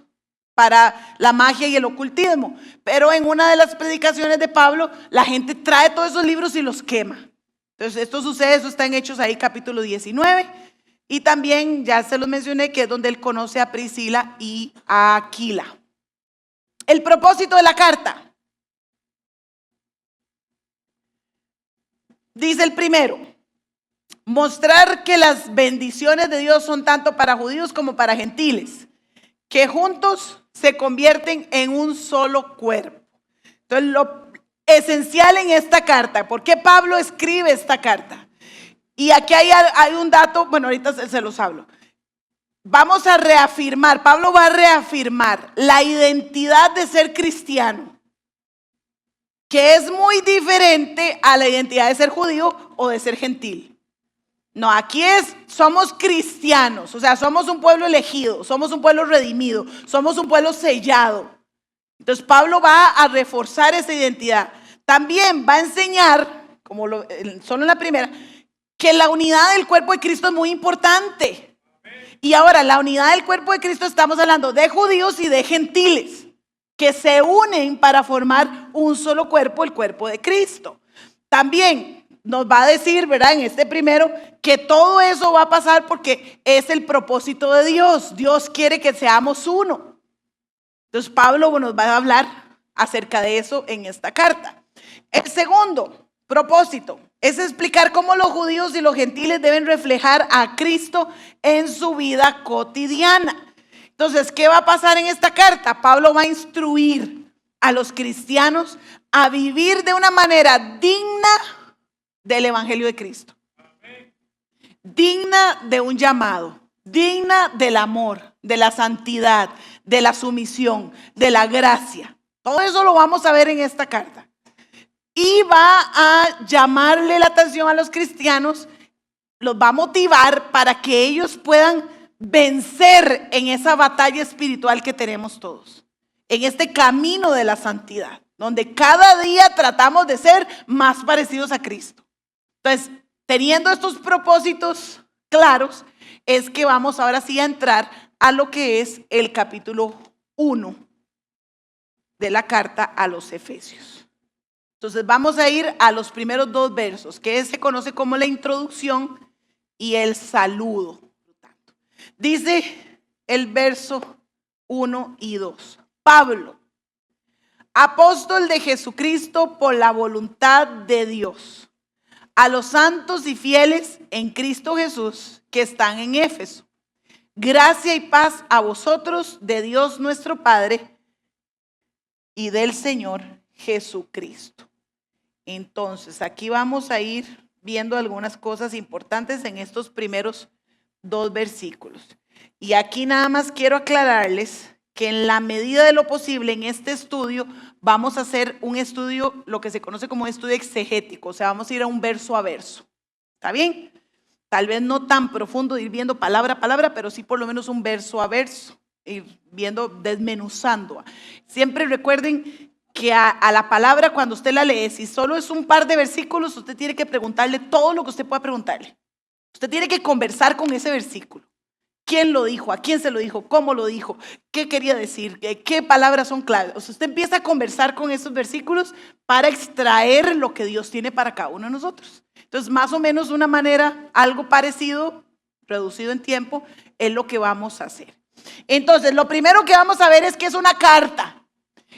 [SPEAKER 1] para la magia y el ocultismo. Pero en una de las predicaciones de Pablo, la gente trae todos esos libros y los quema. Entonces esto sucede, eso está en Hechos ahí capítulo 19. Y también ya se los mencioné que es donde él conoce a Priscila y a Aquila. El propósito de la carta. Dice el primero, mostrar que las bendiciones de Dios son tanto para judíos como para gentiles, que juntos se convierten en un solo cuerpo. Entonces, lo esencial en esta carta, ¿por qué Pablo escribe esta carta? Y aquí hay un dato, bueno, ahorita se los hablo. Vamos a reafirmar, Pablo va a reafirmar la identidad de ser cristiano, que es muy diferente a la identidad de ser judío o de ser gentil. No, aquí somos cristianos, o sea, somos un pueblo elegido, somos un pueblo redimido, somos un pueblo sellado. Entonces Pablo va a reforzar esa identidad. También va a enseñar, solo en la primera, que la unidad del cuerpo de Cristo es muy importante. Y ahora, la unidad del cuerpo de Cristo, estamos hablando de judíos y de gentiles, que se unen para formar un solo cuerpo, el cuerpo de Cristo. También nos va a decir, ¿verdad? En este primero, que todo eso va a pasar porque es el propósito de Dios. Dios quiere que seamos uno. Entonces Pablo nos va a hablar acerca de eso en esta carta. El segundo propósito es explicar cómo los judíos y los gentiles deben reflejar a Cristo en su vida cotidiana. Entonces, ¿qué va a pasar en esta carta? Pablo va a instruir a los cristianos a vivir de una manera digna del Evangelio de Cristo, digna de un llamado, digna del amor, de la santidad, de la sumisión, de la gracia. Todo eso lo vamos a ver en esta carta. Y va a llamarle la atención a los cristianos, los va a motivar para que ellos puedan vencer en esa batalla espiritual que tenemos todos, en este camino de la santidad, donde cada día tratamos de ser más parecidos a Cristo. Entonces, teniendo estos propósitos claros, es que vamos ahora sí a entrar a lo que es el capítulo 1 de la carta a los Efesios. Entonces, vamos a ir a los primeros 2 versos, que se conoce como la introducción y el saludo. Dice el verso 1 y 2. Pablo, apóstol de Jesucristo por la voluntad de Dios, a los santos y fieles en Cristo Jesús que están en Éfeso. Gracia y paz a vosotros de Dios nuestro Padre y del Señor Jesucristo. Entonces, aquí vamos a ir viendo algunas cosas importantes en estos primeros 2 versículos. Y aquí nada más quiero aclararles que en la medida de lo posible en este estudio vamos a hacer un estudio, lo que se conoce como un estudio exegético, o sea, vamos a ir a un verso a verso. ¿Está bien? Tal vez no tan profundo, ir viendo palabra a palabra, pero sí por lo menos un verso a verso, ir viendo, desmenuzando. Siempre recuerden que a la palabra, cuando usted la lee, si solo es un par de versículos, usted tiene que preguntarle todo lo que usted pueda preguntarle. Usted tiene que conversar con ese versículo. ¿Quién lo dijo? ¿A quién se lo dijo? ¿Cómo lo dijo? ¿Qué quería decir? ¿Qué palabras son claves? O sea, usted empieza a conversar con esos versículos para extraer lo que Dios tiene para cada uno de nosotros. Entonces, más o menos de una manera, algo parecido, reducido en tiempo, es lo que vamos a hacer. Entonces, lo primero que vamos a ver es que es una carta.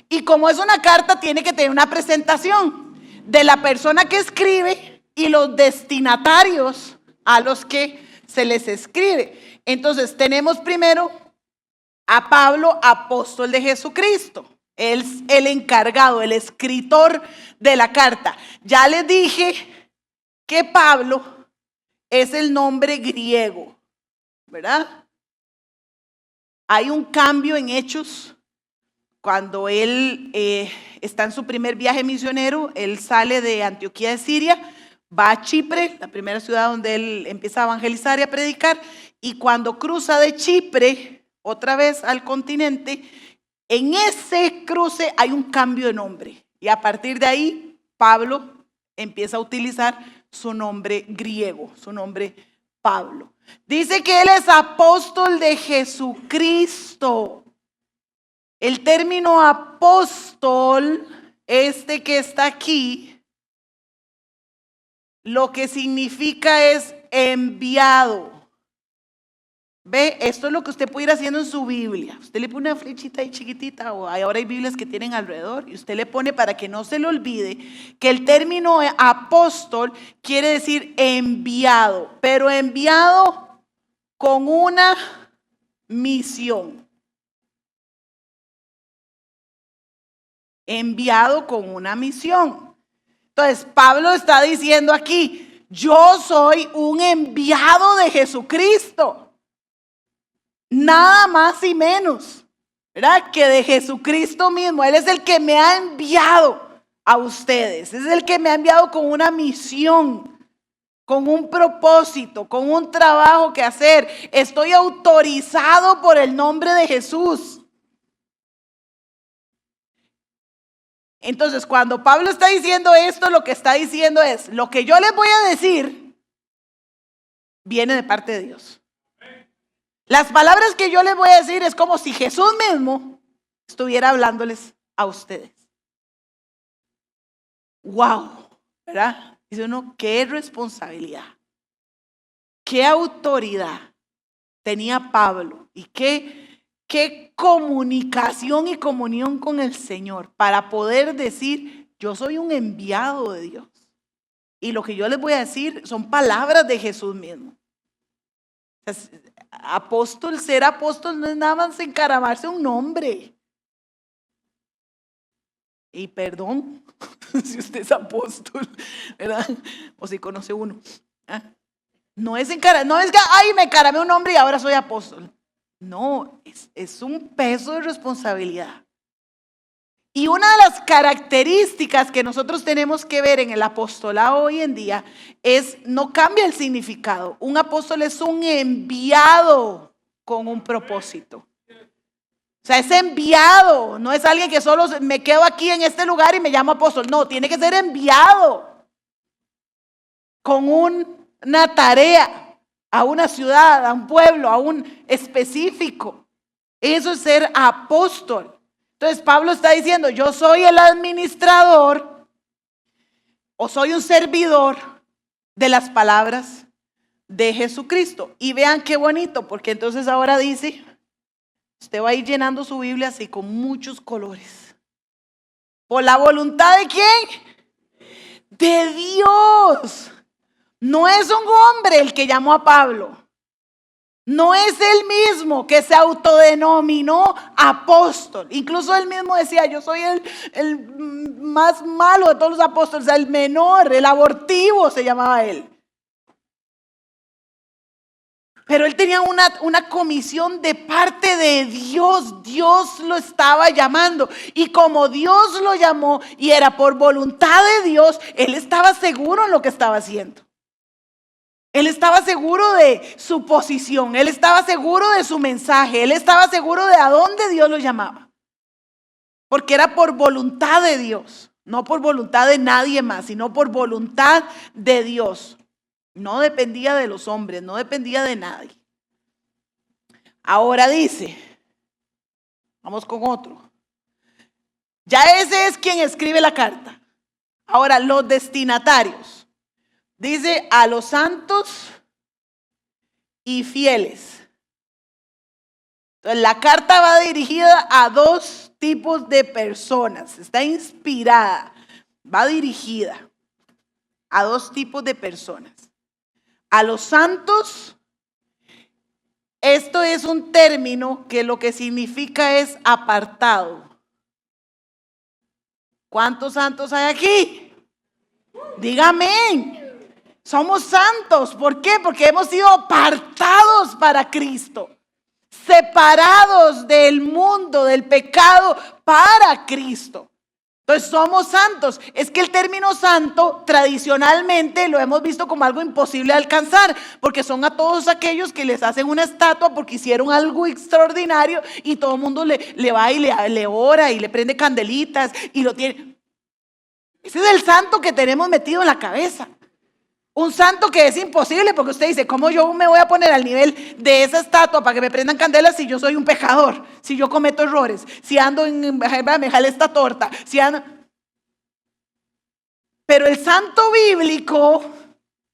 [SPEAKER 1] Y como es una carta, tiene que tener una presentación de la persona que escribe y los destinatarios a los que se les escribe. Entonces tenemos primero a Pablo, apóstol de Jesucristo. Él es el encargado, el escritor de la carta. Ya les dije que Pablo es el nombre griego, ¿verdad? Hay un cambio en Hechos. Cuando él está en su primer viaje misionero, él sale de Antioquía de Siria, va a Chipre, la primera ciudad donde él empieza a evangelizar y a predicar, y cuando cruza de Chipre otra vez al continente, en ese cruce hay un cambio de nombre. Y a partir de ahí, Pablo empieza a utilizar su nombre griego, su nombre Pablo. Dice que él es apóstol de Jesucristo. El término apóstol, este que está aquí, lo que significa es enviado. Ve, esto es lo que usted puede ir haciendo en su Biblia. Usted le pone una flechita ahí chiquitita, o ahora hay Biblias que tienen alrededor, y usted le pone para que no se le olvide que el término apóstol quiere decir enviado, pero enviado con una misión. Enviado con una misión. Entonces, Pablo está diciendo aquí, yo soy un enviado de Jesucristo. Nada más y menos, ¿verdad? Que de Jesucristo mismo. Él es el que me ha enviado a ustedes. Es el que me ha enviado con una misión. con un propósito, con un trabajo que hacer. Estoy autorizado por el nombre de Jesús. Entonces, cuando Pablo está diciendo esto, lo que está diciendo es, lo que yo les voy a decir viene de parte de Dios. Las palabras que yo les voy a decir es como si Jesús mismo estuviera hablándoles a ustedes. Wow, ¿verdad? Dice uno, qué responsabilidad, qué autoridad tenía Pablo y qué comunicación y comunión con el Señor para poder decir, yo soy un enviado de Dios. Y lo que yo les voy a decir son palabras de Jesús mismo. Apóstol, ser apóstol no es nada más encaramarse un nombre. Y perdón, si usted es apóstol, ¿verdad? O si conoce uno. No es que, ay, me encaramé un nombre y ahora soy apóstol. No, es un peso de responsabilidad. Y una de las características que nosotros tenemos que ver en el apostolado hoy en día es, no cambia el significado. Un apóstol es un enviado con un propósito. O sea, es enviado, no es alguien que solo me quedo aquí en este lugar y me llamo apóstol. No, tiene que ser enviado con una tarea a una ciudad, a un pueblo, a un específico. Eso es ser apóstol. Entonces Pablo está diciendo, yo soy el administrador o soy un servidor de las palabras de Jesucristo. Y vean qué bonito, porque entonces ahora dice, usted va a ir llenando su Biblia así con muchos colores. ¿Por la voluntad de quién? De Dios. No es un hombre el que llamó a Pablo. No es él mismo que se autodenominó apóstol. Incluso él mismo decía, yo soy el más malo de todos los apóstoles, el menor, el abortivo se llamaba él. Pero él tenía una comisión de parte de Dios. Dios lo estaba llamando. Y como Dios lo llamó y era por voluntad de Dios, él estaba seguro en lo que estaba haciendo. Él estaba seguro de su posición, él estaba seguro de su mensaje, él estaba seguro de a dónde Dios lo llamaba. Porque era por voluntad de Dios, no por voluntad de nadie más, sino por voluntad de Dios. No dependía de los hombres, no dependía de nadie. Ahora dice, vamos con otro. Ya ese es quien escribe la carta. Ahora, los destinatarios. Dice a los santos y fieles. Entonces, la carta va dirigida a dos tipos de personas. Está inspirada, va dirigida a dos tipos de personas. A los santos, esto es un término que lo que significa es apartado. ¿Cuántos santos hay aquí? Dígame. Somos santos. ¿Por qué? Porque hemos sido apartados para Cristo. Separados del mundo, del pecado, para Cristo. Entonces somos santos. Es que el término santo tradicionalmente lo hemos visto como algo imposible de alcanzar, porque son a todos aquellos que les hacen una estatua porque hicieron algo extraordinario y todo el mundo le va y le ora y le prende candelitas y lo tiene. Ese es el santo que tenemos metido en la cabeza. Un santo que es imposible porque usted dice, ¿cómo yo me voy a poner al nivel de esa estatua para que me prendan candelas si yo soy un pecador? Si yo cometo errores, si ando me jale esta torta, si ando... Pero el santo bíblico,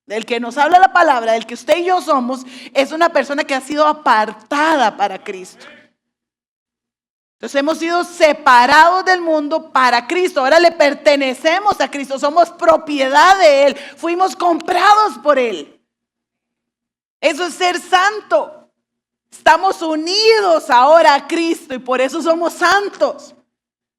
[SPEAKER 1] del que nos habla la palabra, del que usted y yo somos, es una persona que ha sido apartada para Cristo. Entonces hemos sido separados del mundo para Cristo. Ahora le pertenecemos a Cristo. Somos propiedad de Él. Fuimos comprados por Él. Eso es ser santo. Estamos unidos ahora a Cristo y por eso somos santos.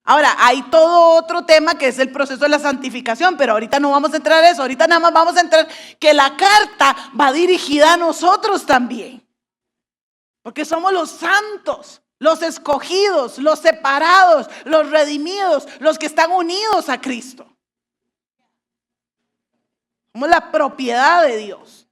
[SPEAKER 1] Ahora, hay todo otro tema que es el proceso de la santificación, pero ahorita no vamos a entrar a eso. Ahorita nada más vamos a entrar que la carta va dirigida a nosotros también. Porque somos los santos. Los escogidos, los separados, los redimidos, los que están unidos a Cristo. Somos la propiedad de Dios.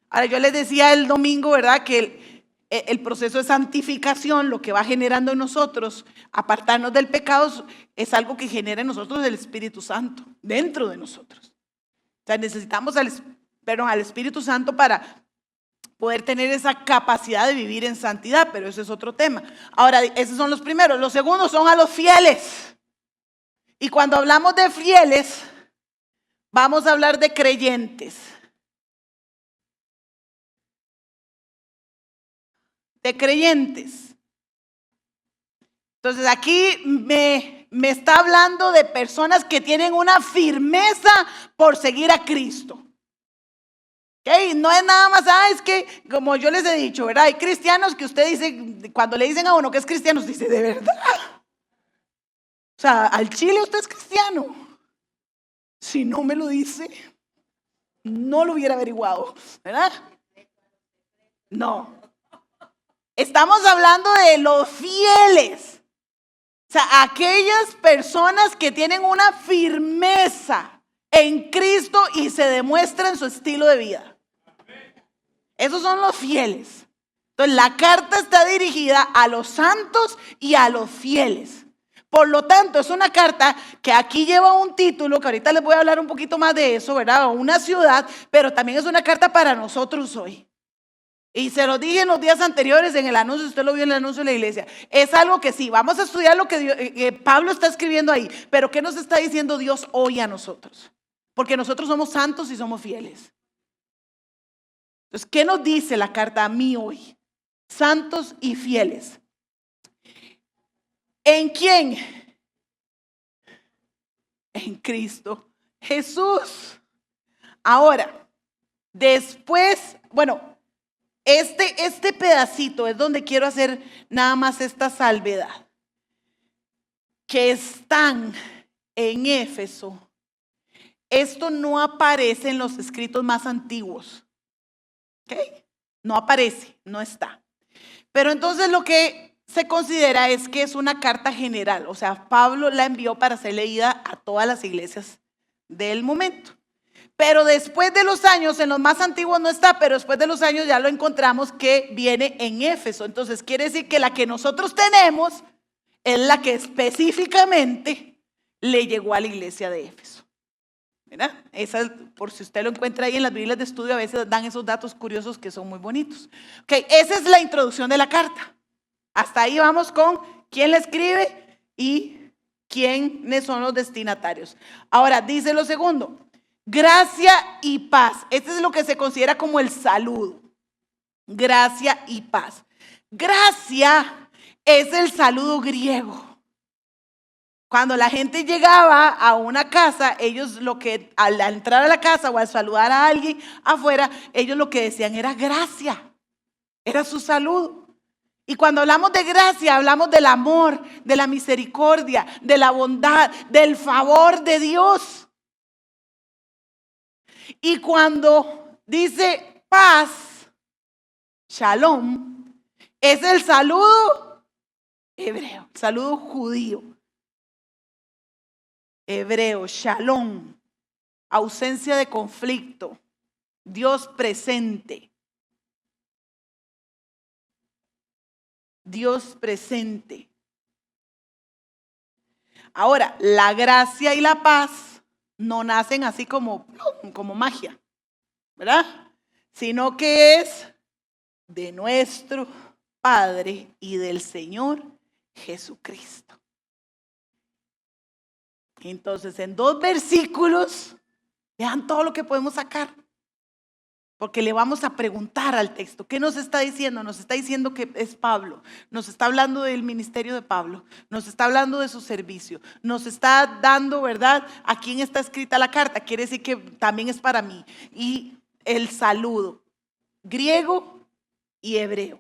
[SPEAKER 1] Ahora yo les decía el domingo, ¿verdad? Que el proceso de santificación, lo que va generando en nosotros, apartarnos del pecado, es algo que genera en nosotros el Espíritu Santo, dentro de nosotros. O sea, necesitamos al Espíritu Santo para poder tener esa capacidad de vivir en santidad, pero ese es otro tema. Ahora, esos son los primeros. Los segundos son a los fieles. Y cuando hablamos de fieles, vamos a hablar de creyentes. De creyentes. Entonces aquí me está hablando de personas que tienen una firmeza por seguir a Cristo. ¿Okay? No es nada más, es que como yo les he dicho, ¿verdad? Hay cristianos que usted dice, cuando le dicen a uno que es cristiano, usted dice, ¿de verdad? O sea, al chile usted es cristiano. Si no me lo dice, no lo hubiera averiguado, ¿verdad? No. Estamos hablando de los fieles. O sea, aquellas personas que tienen una firmeza en Cristo y se demuestra en su estilo de vida. Esos son los fieles. Entonces la carta está dirigida a los santos y a los fieles. Por lo tanto, es una carta que aquí lleva un título, que ahorita les voy a hablar un poquito más de eso, ¿verdad? Una ciudad, pero también es una carta para nosotros hoy. Y se lo dije en los días anteriores en el anuncio, usted lo vio en el anuncio de la iglesia. Es algo que sí, vamos a estudiar lo que Pablo está escribiendo ahí, pero ¿qué nos está diciendo Dios hoy a nosotros? Porque nosotros somos santos y somos fieles. Entonces, ¿qué nos dice la carta a mí hoy? Santos y fieles. ¿En quién? En Cristo Jesús. Ahora, después, este pedacito es donde quiero hacer nada más esta salvedad. Que están en Éfeso. Esto no aparece en los escritos más antiguos. ¿Ok? No aparece, no está. Pero entonces lo que se considera es que es una carta general. O sea, Pablo la envió para ser leída a todas las iglesias del momento. Pero después de los años, en los más antiguos no está, pero después de los años ya lo encontramos que viene en Éfeso. Entonces quiere decir que la que nosotros tenemos es la que específicamente le llegó a la iglesia de Éfeso. ¿Verdad? Esa, por si usted lo encuentra ahí en las Biblias de estudio, a veces dan esos datos curiosos que son muy bonitos. Okay, esa es la introducción de la carta. Hasta ahí vamos con quién la escribe y quiénes son los destinatarios. Ahora, dice lo segundo, gracia y paz. Este es lo que se considera como el saludo. Gracia y paz. Gracia es el saludo griego. Cuando la gente llegaba a una casa, ellos al entrar a la casa o al saludar a alguien afuera, ellos lo que decían era gracia, era su saludo. Y cuando hablamos de gracia, hablamos del amor, de la misericordia, de la bondad, del favor de Dios. Y cuando dice paz, shalom, es el saludo hebreo, el saludo judío. Hebreo, shalom, ausencia de conflicto, Dios presente. Dios presente. Ahora, la gracia y la paz no nacen así como magia, ¿verdad? Sino que es de nuestro Padre y del Señor Jesucristo. Entonces, en 2 versículos, vean todo lo que podemos sacar. Porque le vamos a preguntar al texto, ¿qué nos está diciendo? Nos está diciendo que es Pablo, nos está hablando del ministerio de Pablo, nos está hablando de su servicio, nos está dando, ¿verdad?, a quién está escrita la carta. Quiere decir que también es para mí. Y el saludo, griego y hebreo.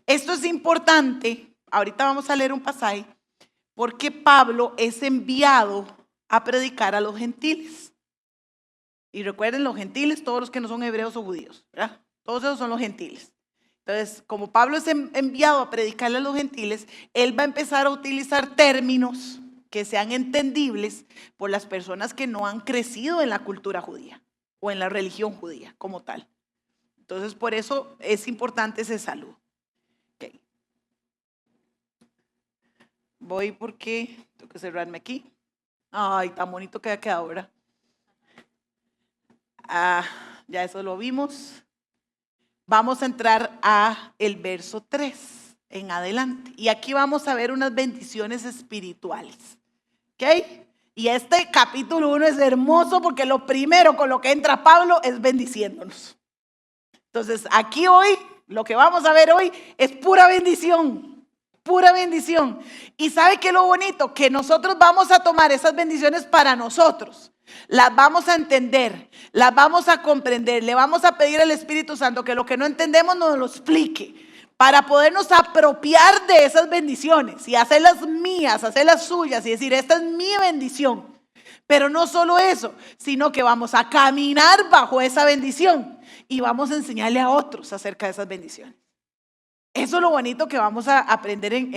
[SPEAKER 1] Esto es importante, ahorita vamos a leer un pasaje, porque Pablo es enviado a predicar a los gentiles. Y recuerden, los gentiles, todos los que no son hebreos o judíos, ¿verdad? Todos esos son los gentiles. Entonces, como Pablo es enviado a predicarle a los gentiles, él va a empezar a utilizar términos que sean entendibles por las personas que no han crecido en la cultura judía o en la religión judía como tal. Entonces, por eso es importante ese saludo. Okay. Voy porque tengo que cerrarme aquí. Ay, tan bonito que ha quedado ahora. Ya eso lo vimos. Vamos a entrar a el verso 3 en adelante. Y aquí vamos a ver unas bendiciones espirituales. ¿Ok? Y este capítulo 1 es hermoso porque lo primero con lo que entra Pablo es bendiciéndonos. Entonces, aquí hoy, lo que vamos a ver hoy es pura bendición. Pura bendición. Y ¿sabe qué es lo bonito? Que nosotros vamos a tomar esas bendiciones para nosotros. Las vamos a entender, las vamos a comprender. Le vamos a pedir al Espíritu Santo que lo que no entendemos nos lo explique, para podernos apropiar de esas bendiciones y hacerlas mías, hacerlas suyas y decir, esta es mi bendición. Pero no solo eso, sino que vamos a caminar bajo esa bendición y vamos a enseñarle a otros acerca de esas bendiciones. Eso es lo bonito que vamos a aprender en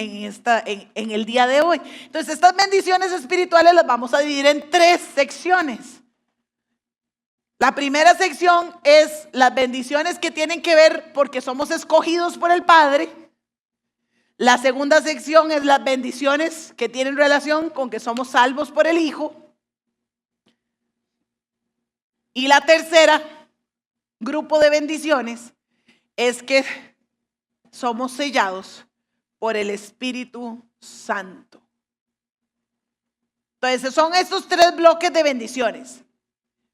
[SPEAKER 1] el día de hoy. Entonces, estas bendiciones espirituales las vamos a dividir en 3 secciones. La primera sección es las bendiciones que tienen que ver porque somos escogidos por el Padre. La segunda sección es las bendiciones que tienen relación con que somos salvos por el Hijo. Y la tercera grupo de bendiciones es que somos sellados por el Espíritu Santo. Entonces son estos 3 bloques de bendiciones.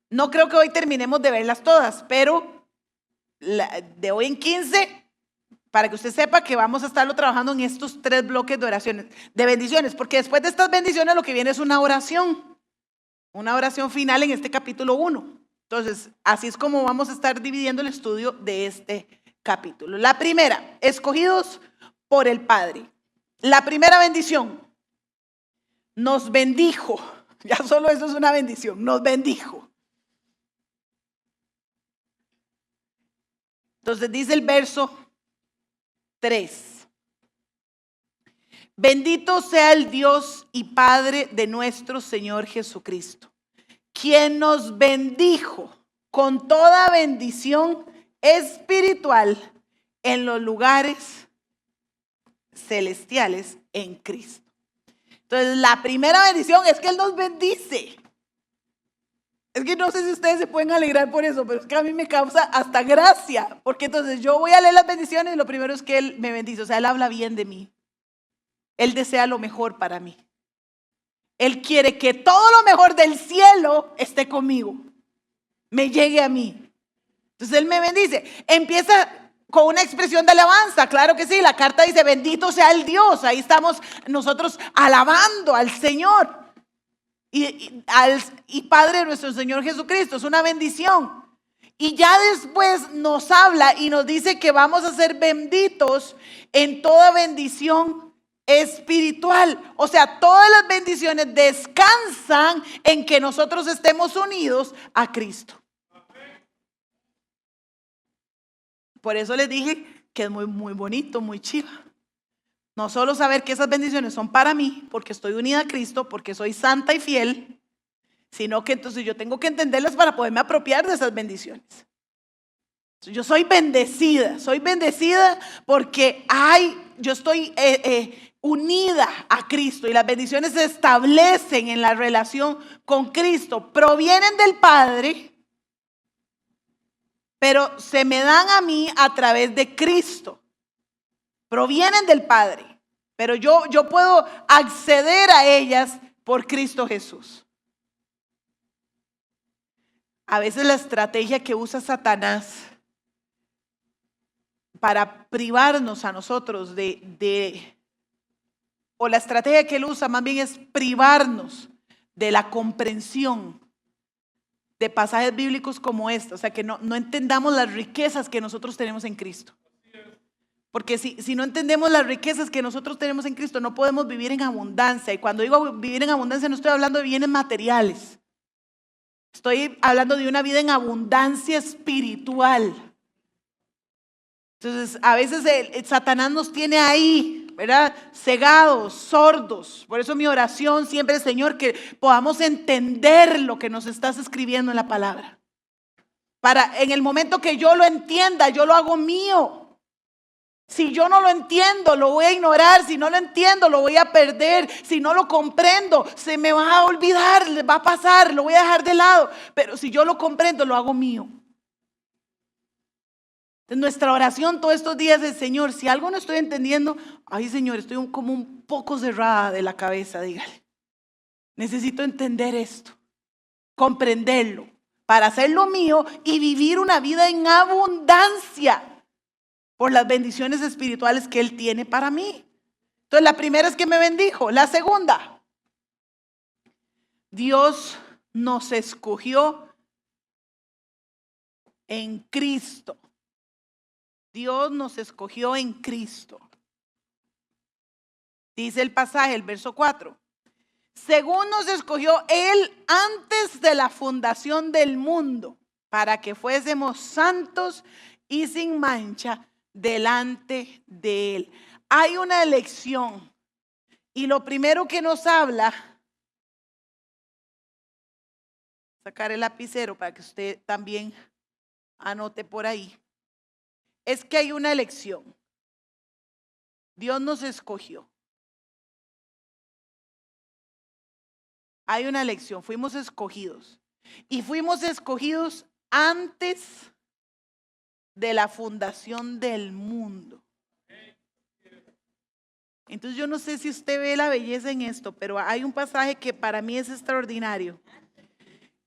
[SPEAKER 1] No creo que hoy terminemos de verlas todas, pero de hoy en 15, para que usted sepa que vamos a estarlo trabajando en estos 3 bloques de oraciones, de bendiciones, porque después de estas bendiciones lo que viene es una oración final en este capítulo 1. Entonces, así es como vamos a estar dividiendo el estudio de este capítulo. La primera, escogidos por el Padre. La primera bendición, nos bendijo. Ya solo eso es una bendición, nos bendijo. Entonces dice el verso 3. Bendito sea el Dios y Padre de nuestro Señor Jesucristo, quien nos bendijo con toda bendición espiritual en los lugares celestiales en Cristo. Entonces, la primera bendición es que Él nos bendice. Es que no sé si ustedes se pueden alegrar por eso, pero es que a mí me causa hasta gracia, porque entonces yo voy a leer las bendiciones y lo primero es que Él me bendice, o sea, Él habla bien de mí. Él desea lo mejor para mí. Él quiere que todo lo mejor del cielo esté conmigo, me llegue a mí. Entonces Él me bendice. Empieza con una expresión de alabanza, claro que sí. La carta dice, bendito sea el Dios. Ahí estamos nosotros alabando al Señor y Padre de nuestro Señor Jesucristo. Es una bendición. Y ya después nos habla y nos dice que vamos a ser benditos en toda bendición espiritual. O sea, todas las bendiciones descansan en que nosotros estemos unidos a Cristo. Por eso les dije que es muy, muy bonito, muy chiva. No solo saber que esas bendiciones son para mí, porque estoy unida a Cristo, porque soy santa y fiel, sino que entonces yo tengo que entenderlas para poderme apropiar de esas bendiciones. Yo soy bendecida porque yo estoy unida a Cristo y las bendiciones se establecen en la relación con Cristo. Provienen del Padre, pero se me dan a mí a través de Cristo. Provienen del Padre, pero yo puedo acceder a ellas por Cristo Jesús. A veces la estrategia que usa Satanás para privarnos a nosotros o la estrategia que él usa más bien es privarnos de la comprensión de pasajes bíblicos como este. O sea, que no entendamos las riquezas que nosotros tenemos en Cristo. Porque si no entendemos las riquezas que nosotros tenemos en Cristo, no podemos vivir en abundancia. Y cuando digo vivir en abundancia, no estoy hablando de bienes materiales. Estoy hablando de una vida en abundancia espiritual. Entonces, a veces Satanás nos tiene ahí ¿verdad? Cegados, sordos. Por eso mi oración siempre es, Señor, que podamos entender lo que nos estás escribiendo en la palabra. Para en el momento que yo lo entienda, yo lo hago mío. Si yo no lo entiendo, lo voy a ignorar. Si no lo entiendo, lo voy a perder. Si no lo comprendo, se me va a olvidar, va a pasar, lo voy a dejar de lado. Pero si yo lo comprendo, lo hago mío. Nuestra oración todos estos días es, Señor, si algo no estoy entendiendo, ay Señor, estoy como un poco cerrada de la cabeza, dígale. Necesito entender esto, comprenderlo, para hacerlo mío y vivir una vida en abundancia por las bendiciones espirituales que Él tiene para mí. Entonces la primera es que me bendijo. La segunda, Dios nos escogió en Cristo. Dios nos escogió en Cristo. Dice el pasaje, el verso 4. Según nos escogió Él antes de la fundación del mundo, para que fuésemos santos y sin mancha delante de Él. Hay una elección. Y lo primero que nos habla, sacar el lapicero para que usted también anote por ahí, es que hay una elección. Dios nos escogió. Hay una elección, fuimos escogidos. Y fuimos escogidos antes de la fundación del mundo. Entonces yo no sé si usted ve la belleza en esto, pero hay un pasaje que para mí es extraordinario.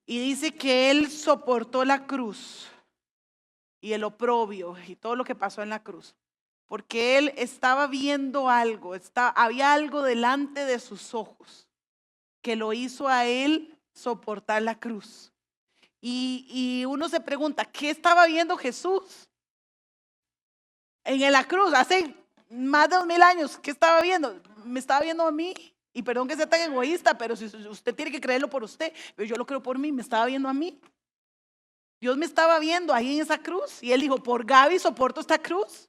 [SPEAKER 1] Y dice que Él soportó la cruz y el oprobio y todo lo que pasó en la cruz, porque Él estaba viendo algo, había algo delante de sus ojos que lo hizo a Él soportar la cruz. Y uno se pregunta, ¿qué estaba viendo Jesús en la cruz hace más de 2000 años? ¿Qué estaba viendo? Me estaba viendo a mí. Y perdón que sea tan egoísta, pero si usted tiene que creerlo por usted, pero yo lo creo por mí, me estaba viendo a mí. Dios me estaba viendo ahí en esa cruz y Él dijo, por Gaby soporto esta cruz.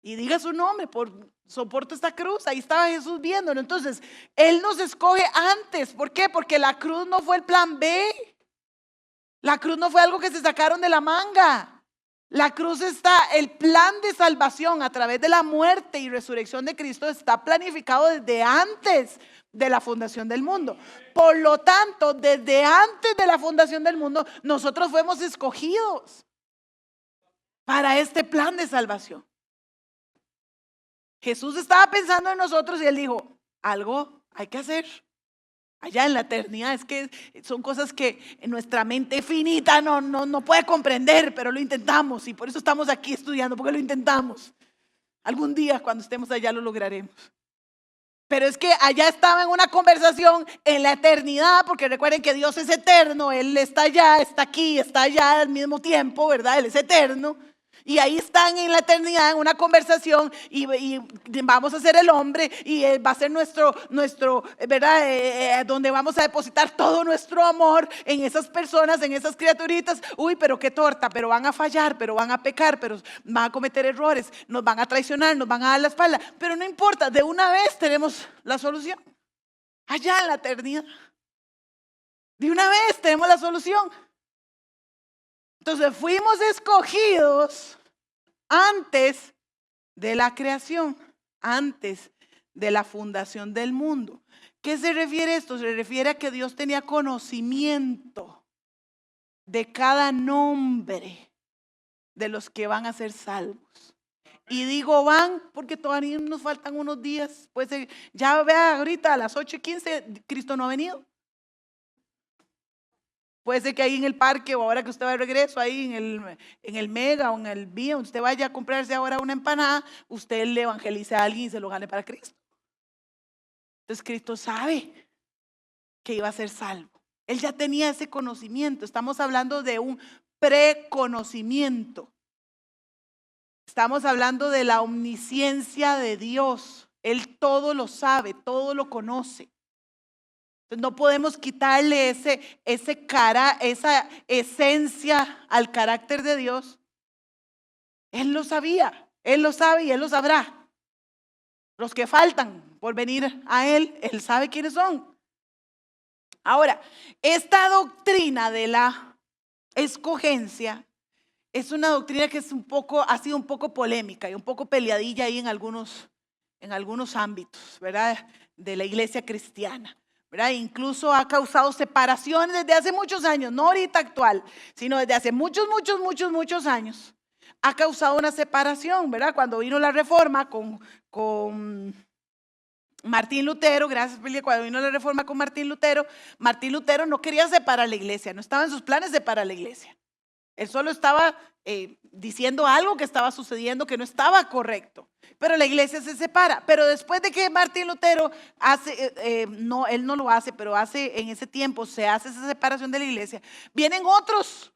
[SPEAKER 1] Y diga su nombre, por soporto esta cruz. Ahí estaba Jesús viéndolo. Entonces, Él nos escoge antes. ¿Por qué? Porque la cruz no fue el plan B. La cruz no fue algo que se sacaron de la manga. La cruz está, el plan de salvación a través de la muerte y resurrección de Cristo está planificado desde antes de la fundación del mundo. Por lo tanto, desde antes de la fundación del mundo, nosotros fuimos escogidos para este plan de salvación. Jesús estaba pensando en nosotros y Él dijo, algo hay que hacer. Allá en la eternidad, es que son cosas que en nuestra mente finita no puede comprender, pero lo intentamos y por eso estamos aquí estudiando, porque lo intentamos. Algún día cuando estemos allá lo lograremos. Pero es que allá estaba en una conversación en la eternidad, porque recuerden que Dios es eterno, Él está allá, está aquí, está allá al mismo tiempo, ¿verdad? Él es eterno. Y ahí están en la eternidad en una conversación y vamos a ser el hombre y va a ser nuestro ¿verdad? Donde vamos a depositar todo nuestro amor en esas personas, en esas criaturitas. Uy, pero qué torta, pero van a fallar, pero van a pecar, pero van a cometer errores, nos van a traicionar, nos van a dar la espalda. Pero no importa, de una vez tenemos la solución. Allá en la eternidad. De una vez tenemos la solución. Entonces fuimos escogidos antes de la creación, antes de la fundación del mundo. ¿Qué se refiere a esto? Se refiere a que Dios tenía conocimiento de cada nombre de los que van a ser salvos. Y digo van porque todavía nos faltan unos días. Pues ya vea ahorita a las 8:15 Cristo no ha venido. Puede ser que ahí en el parque o ahora que usted va de regreso, ahí en el Mega o en el Vía, usted vaya a comprarse ahora una empanada, usted le evangelice a alguien y se lo gane para Cristo. Entonces Cristo sabe que iba a ser salvo. Él ya tenía ese conocimiento. Estamos hablando de un preconocimiento. Estamos hablando de la omnisciencia de Dios. Él todo lo sabe, todo lo conoce. No podemos quitarle esa esencia al carácter de Dios. Él lo sabía, Él lo sabe y Él lo sabrá. Los que faltan por venir a Él, Él sabe quiénes son. Ahora, esta doctrina de la escogencia es una doctrina que ha sido un poco polémica y un poco peleadilla ahí en algunos ámbitos, ¿verdad? De la iglesia cristiana, ¿verdad? Incluso ha causado separaciones desde hace muchos años, no ahorita actual, sino desde hace muchos años. Ha causado una separación, ¿verdad? Cuando vino la reforma con Martín Lutero, gracias Billy, cuando vino la reforma con Martín Lutero no quería separar la iglesia, no estaba en sus planes separar la iglesia. Él solo estaba diciendo algo que estaba sucediendo que no estaba correcto. Pero la iglesia se separa. Pero después de que Martín Lutero no, él no lo hace, pero en ese tiempo se hace esa separación de la iglesia, vienen otros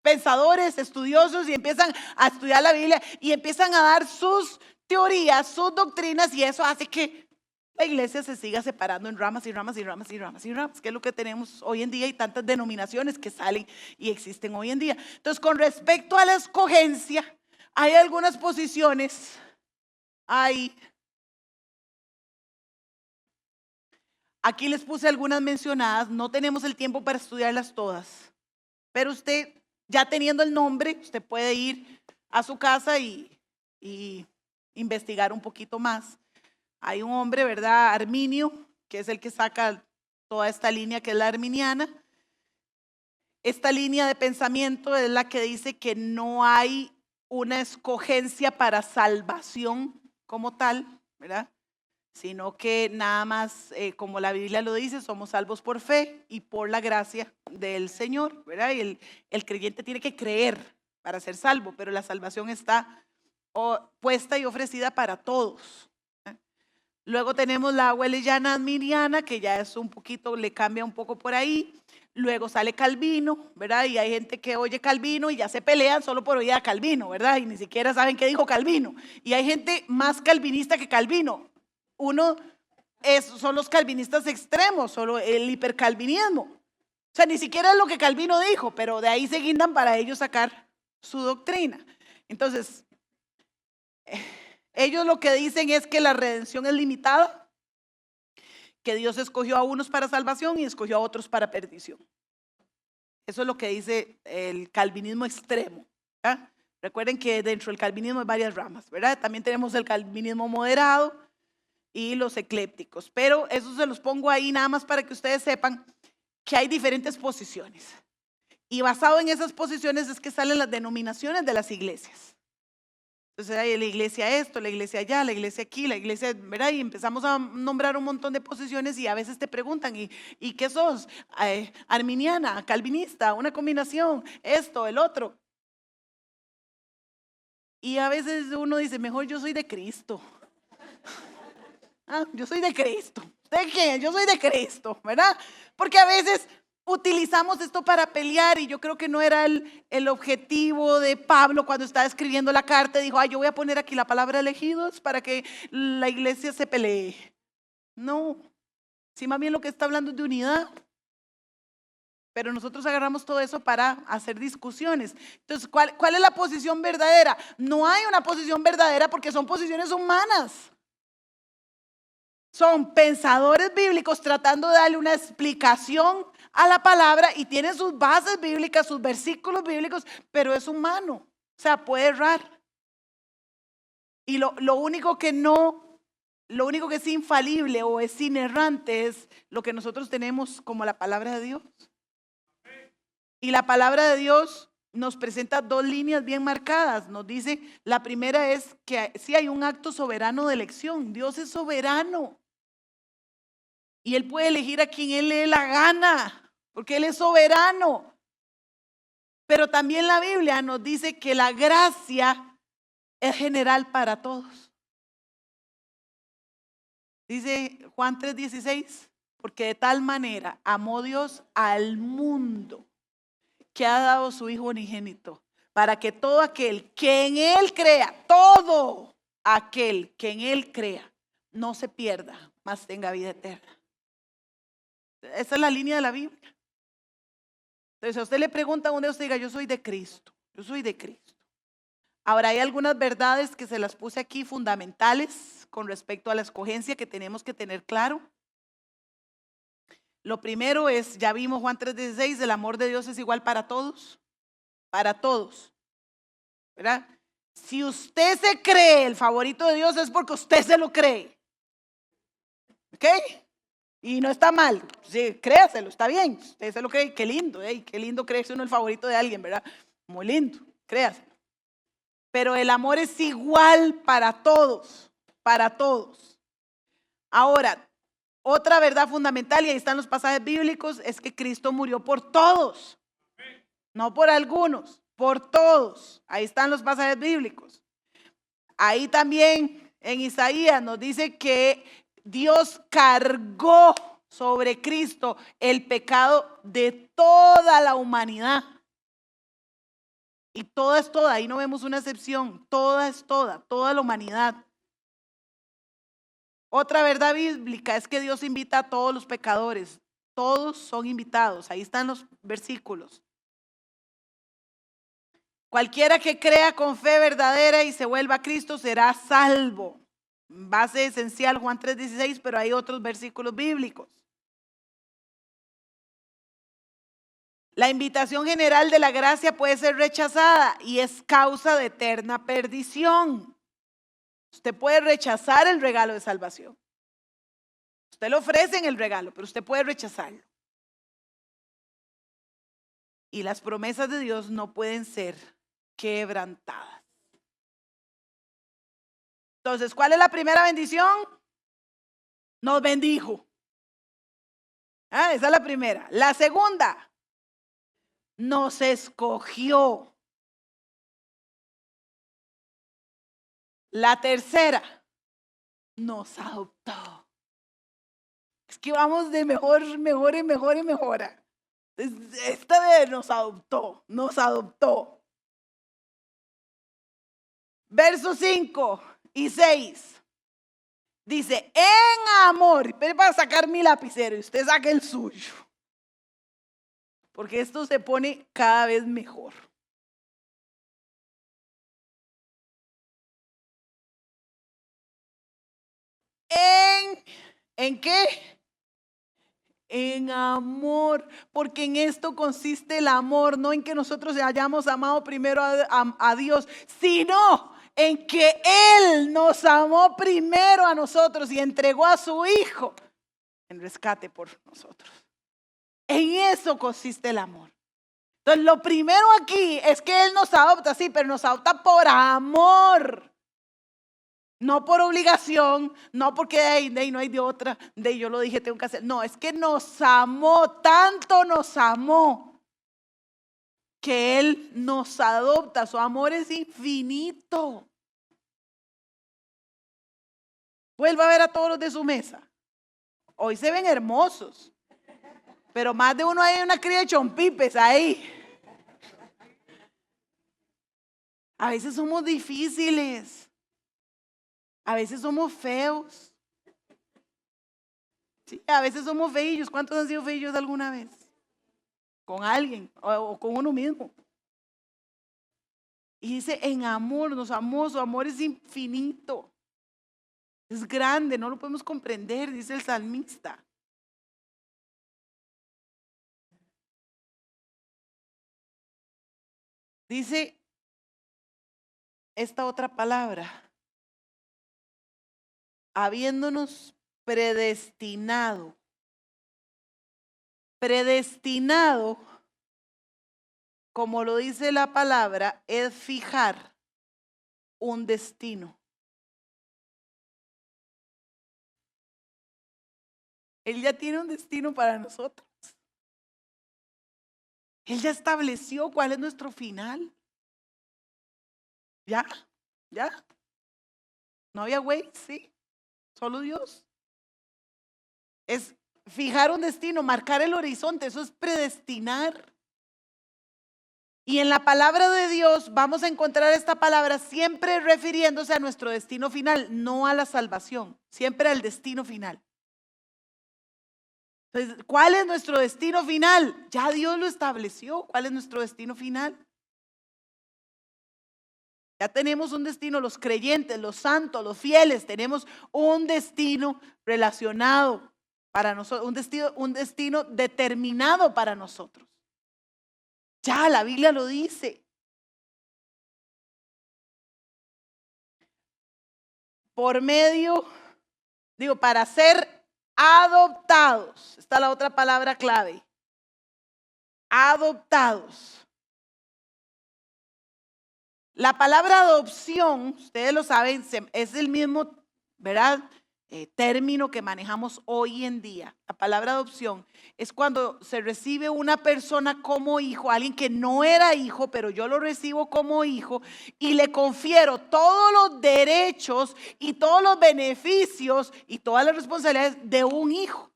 [SPEAKER 1] pensadores, estudiosos y empiezan a estudiar la Biblia y empiezan a dar sus teorías, sus doctrinas, y eso hace que la iglesia se siga separando en ramas, que es lo que tenemos hoy en día, y tantas denominaciones que salen y existen hoy en día. Entonces, con respecto a la escogencia, hay algunas posiciones, aquí les puse algunas mencionadas, no tenemos el tiempo para estudiarlas todas, pero usted, ya teniendo el nombre, usted puede ir a su casa y investigar un poquito más. Hay un hombre, ¿verdad? Arminio, que es el que saca toda esta línea que es la arminiana. Esta línea de pensamiento es la que dice que no hay una escogencia para salvación como tal, ¿verdad? Sino que nada más, como la Biblia lo dice, somos salvos por fe y por la gracia del Señor, ¿verdad? Y el creyente tiene que creer para ser salvo, pero la salvación está puesta y ofrecida para todos. Luego tenemos la wellesiana arminiana, que ya es un poquito, le cambia un poco por ahí. Luego sale Calvino, ¿verdad? Y hay gente que oye Calvino y ya se pelean solo por oír a Calvino, ¿verdad? Y ni siquiera saben qué dijo Calvino. Y hay gente más calvinista que Calvino. Son los calvinistas extremos, solo el hipercalvinismo. O sea, ni siquiera es lo que Calvino dijo, pero de ahí se guindan para ellos sacar su doctrina. Entonces, ellos lo que dicen es que la redención es limitada, que Dios escogió a unos para salvación y escogió a otros para perdición. Eso es lo que dice el calvinismo extremo, ¿verdad? Recuerden que dentro del calvinismo hay varias ramas, ¿verdad? También tenemos el calvinismo moderado y los eclépticos, pero eso se los pongo ahí nada más para que ustedes sepan que hay diferentes posiciones. Y basado en esas posiciones es que salen las denominaciones de las iglesias. Entonces hay la iglesia esto, la iglesia allá, la iglesia aquí, la iglesia, ¿verdad? Y empezamos a nombrar un montón de posiciones y a veces te preguntan, ¿y qué sos? Arminiana, calvinista, una combinación, esto, el otro. Y a veces uno dice, mejor yo soy de Cristo. Yo soy de Cristo. ¿De qué? Yo soy de Cristo, ¿verdad? Porque a veces utilizamos esto para pelear y yo creo que no era el objetivo de Pablo cuando estaba escribiendo la carta. Dijo, yo voy a poner aquí la palabra elegidos para que la iglesia se pelee. No, sí, más bien lo que está hablando es de unidad. Pero nosotros agarramos todo eso para hacer discusiones. Entonces, ¿cuál es la posición verdadera? No hay una posición verdadera porque son posiciones humanas. Son pensadores bíblicos tratando de darle una explicación a la palabra y tiene sus bases bíblicas, sus versículos bíblicos, pero es humano, o sea, puede errar. Y lo único que es infalible o es inerrante es lo que nosotros tenemos como la palabra de Dios. Y la palabra de Dios nos presenta dos líneas bien marcadas. Nos dice, la primera es que sí hay un acto soberano de elección. Dios es soberano. Y Él puede elegir a quien Él le dé la gana, porque Él es soberano. Pero también la Biblia nos dice que la gracia es general para todos. Dice Juan 3:16, porque de tal manera amó Dios al mundo que ha dado su Hijo unigénito, para que todo aquel que en Él crea, todo aquel que en Él crea, no se pierda, mas tenga vida eterna. Esa es la línea de la Biblia. Entonces, a usted le pregunta a usted diga, yo soy de Cristo, yo soy de Cristo. Ahora hay algunas verdades que se las puse aquí fundamentales con respecto a la escogencia que tenemos que tener claro. Lo primero es, ya vimos Juan 3:16, el amor de Dios es igual para todos, ¿verdad? Si usted se cree el favorito de Dios es porque usted se lo cree, ¿ok? Y no está mal, sí, créaselo, está bien, usted se lo cree, qué lindo creerse uno el favorito de alguien, ¿verdad? Muy lindo, créaselo. Pero el amor es igual para todos, para todos. Ahora, otra verdad fundamental, y ahí están los pasajes bíblicos, es que Cristo murió por todos, no por algunos, por todos. Ahí están los pasajes bíblicos. Ahí también en Isaías nos dice que Dios cargó sobre Cristo el pecado de toda la humanidad. Y toda es toda, ahí no vemos una excepción, toda es toda la humanidad. Otra verdad bíblica es que Dios invita a todos los pecadores, todos son invitados, ahí están los versículos. Cualquiera que crea con fe verdadera y se vuelva a Cristo será salvo. Base esencial Juan 3:16, pero hay otros versículos bíblicos. La invitación general de la gracia puede ser rechazada y es causa de eterna perdición. Usted puede rechazar el regalo de salvación. Usted le ofrece en el regalo, pero usted puede rechazarlo. Y las promesas de Dios no pueden ser quebrantadas. Entonces, ¿cuál es la primera bendición? Nos bendijo. Esa es la primera. La segunda, nos escogió. La tercera, nos adoptó. Es que vamos de mejor y mejor. Esta vez nos adoptó. Versos 5 y 6. Dice, en amor, pero para sacar mi lapicero y usted saque el suyo. Porque esto se pone cada vez mejor. ¿En qué? En amor, porque en esto consiste el amor, no en que nosotros hayamos amado primero a Dios, sino en que Él nos amó primero a nosotros y entregó a su Hijo en rescate por nosotros. En eso consiste el amor. Entonces, lo primero aquí es que Él nos adopta, sí, pero nos adopta por amor. No por obligación, no porque no hay de otra, yo lo dije, tengo que hacer. No, es que nos amó, tanto nos amó, que Él nos adopta. Su amor es infinito. Vuelva a ver a todos los de su mesa. Hoy se ven hermosos, pero más de uno hay una cría de chompipes ahí. A veces somos difíciles. A veces somos feos. Sí, a veces somos feillos. ¿Cuántos han sido feillos alguna vez? Con alguien o con uno mismo. Y dice, en amor, nos amó, su amor es infinito. Es grande, no lo podemos comprender, dice el salmista. Dice esta otra palabra. Habiéndonos predestinado. Predestinado, como lo dice la palabra, es fijar un destino. Él ya tiene un destino para nosotros. Él ya estableció cuál es nuestro final. Ya. No había güey, sí. Solo Dios. Es fijar un destino, marcar el horizonte, eso es predestinar. Y en la palabra de Dios vamos a encontrar esta palabra siempre refiriéndose a nuestro destino final, no a la salvación, siempre al destino final. Entonces, ¿cuál es nuestro destino final? Ya Dios lo estableció. ¿Cuál es nuestro destino final? Ya tenemos un destino, los creyentes, los santos, los fieles, tenemos un destino relacionado para nosotros, un destino determinado para nosotros. Ya la Biblia lo dice. Por medio, para ser adoptados. Está la otra palabra clave. Adoptados. La palabra adopción, ustedes lo saben, es el mismo, ¿verdad? Término que manejamos hoy en día. La palabra adopción es cuando se recibe una persona como hijo, alguien que no era hijo, pero yo lo recibo como hijo y le confiero todos los derechos y todos los beneficios y todas las responsabilidades de un hijo.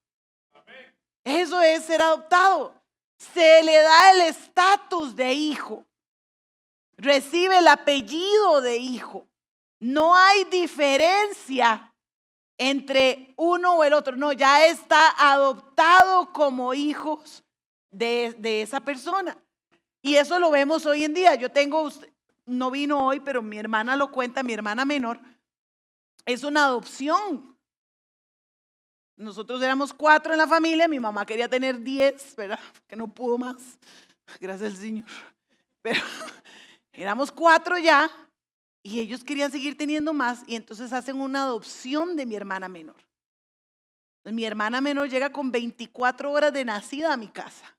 [SPEAKER 1] Eso es ser adoptado. Se le da el estatus de hijo. Recibe el apellido de hijo. No hay diferencia entre uno o el otro. No, ya está adoptado como hijos de esa persona. Y eso lo vemos hoy en día. Yo tengo, no vino hoy, pero mi hermana lo cuenta, mi hermana menor. Es una adopción. Nosotros éramos 4 en la familia. Mi mamá quería tener 10, ¿verdad? Que no pudo más. Gracias al Señor. Pero éramos 4 ya. Y ellos querían seguir teniendo más y entonces hacen una adopción de mi hermana menor. Mi hermana menor llega con 24 horas de nacida a mi casa.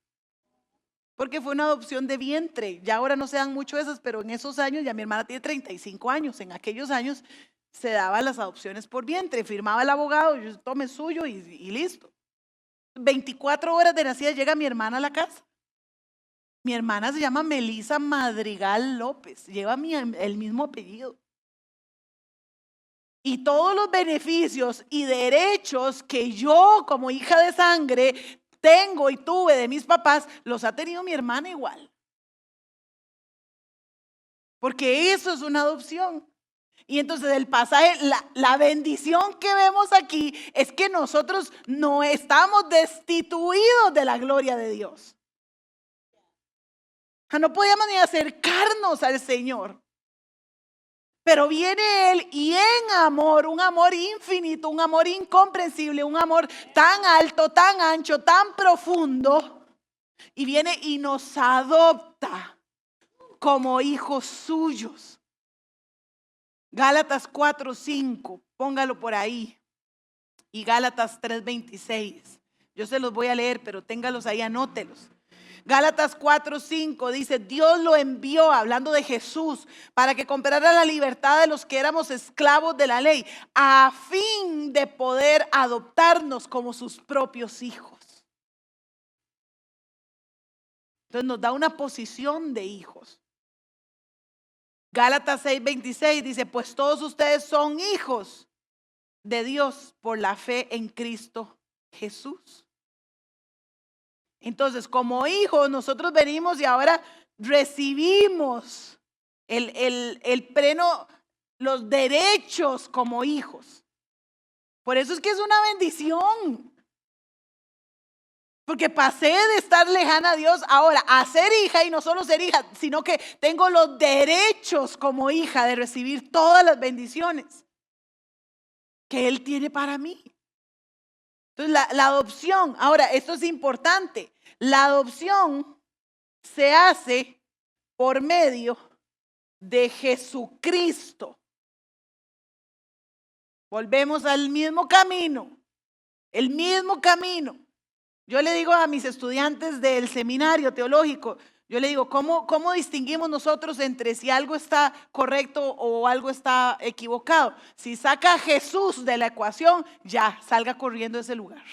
[SPEAKER 1] Porque fue una adopción de vientre. Ya ahora no se dan mucho esas, pero en esos años, ya mi hermana tiene 35 años. En aquellos años se daban las adopciones por vientre. Firmaba el abogado, yo tome suyo y listo. 24 horas de nacida llega mi hermana a la casa. Mi hermana se llama Melisa Madrigal López, lleva el mismo apellido. Y todos los beneficios y derechos que yo como hija de sangre tengo y tuve de mis papás, los ha tenido mi hermana igual. Porque eso es una adopción. Y entonces el pasaje, la bendición que vemos aquí es que nosotros no estamos destituidos de la gloria de Dios. No podíamos ni acercarnos al Señor. Pero viene Él y en amor, un amor infinito, un amor incomprensible, un amor tan alto, tan ancho, tan profundo. Y viene y nos adopta como hijos suyos. Gálatas 4:5, póngalo por ahí. Y Gálatas 3:26. Yo se los voy a leer, pero téngalos ahí, anótelos. Gálatas 4:5 dice, Dios lo envió, hablando de Jesús, para que comprara la libertad de los que éramos esclavos de la ley, a fin de poder adoptarnos como sus propios hijos. Entonces nos da una posición de hijos. Gálatas 6:26 dice, pues todos ustedes son hijos de Dios por la fe en Cristo Jesús. Entonces, como hijos, nosotros venimos y ahora recibimos el pleno, los derechos como hijos. Por eso es que es una bendición. Porque pasé de estar lejana a Dios ahora a ser hija, y no solo ser hija, sino que tengo los derechos como hija de recibir todas las bendiciones que Él tiene para mí. Entonces la adopción, ahora esto es importante, la adopción se hace por medio de Jesucristo. Volvemos al mismo camino, el mismo camino. Yo le digo a mis estudiantes del seminario teológico, yo le digo, ¿cómo distinguimos nosotros entre si algo está correcto o algo está equivocado? Si saca a Jesús de la ecuación, ya, salga corriendo de ese lugar.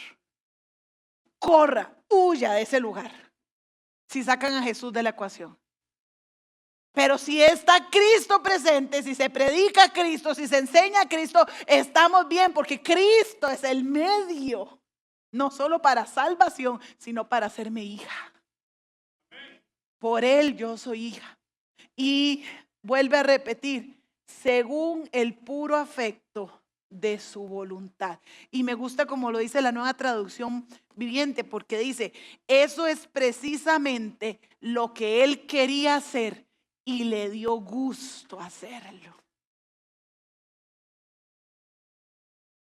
[SPEAKER 1] Corra, huya de ese lugar. Si sacan a Jesús de la ecuación. Pero si está Cristo presente, si se predica a Cristo, si se enseña a Cristo, estamos bien, porque Cristo es el medio, no solo para salvación, sino para hacerme hija. Por Él yo soy hija. Y vuelve a repetir, según el puro afecto de su voluntad. Y me gusta como lo dice la Nueva Traducción Viviente, porque dice, eso es precisamente lo que Él quería hacer y le dio gusto hacerlo.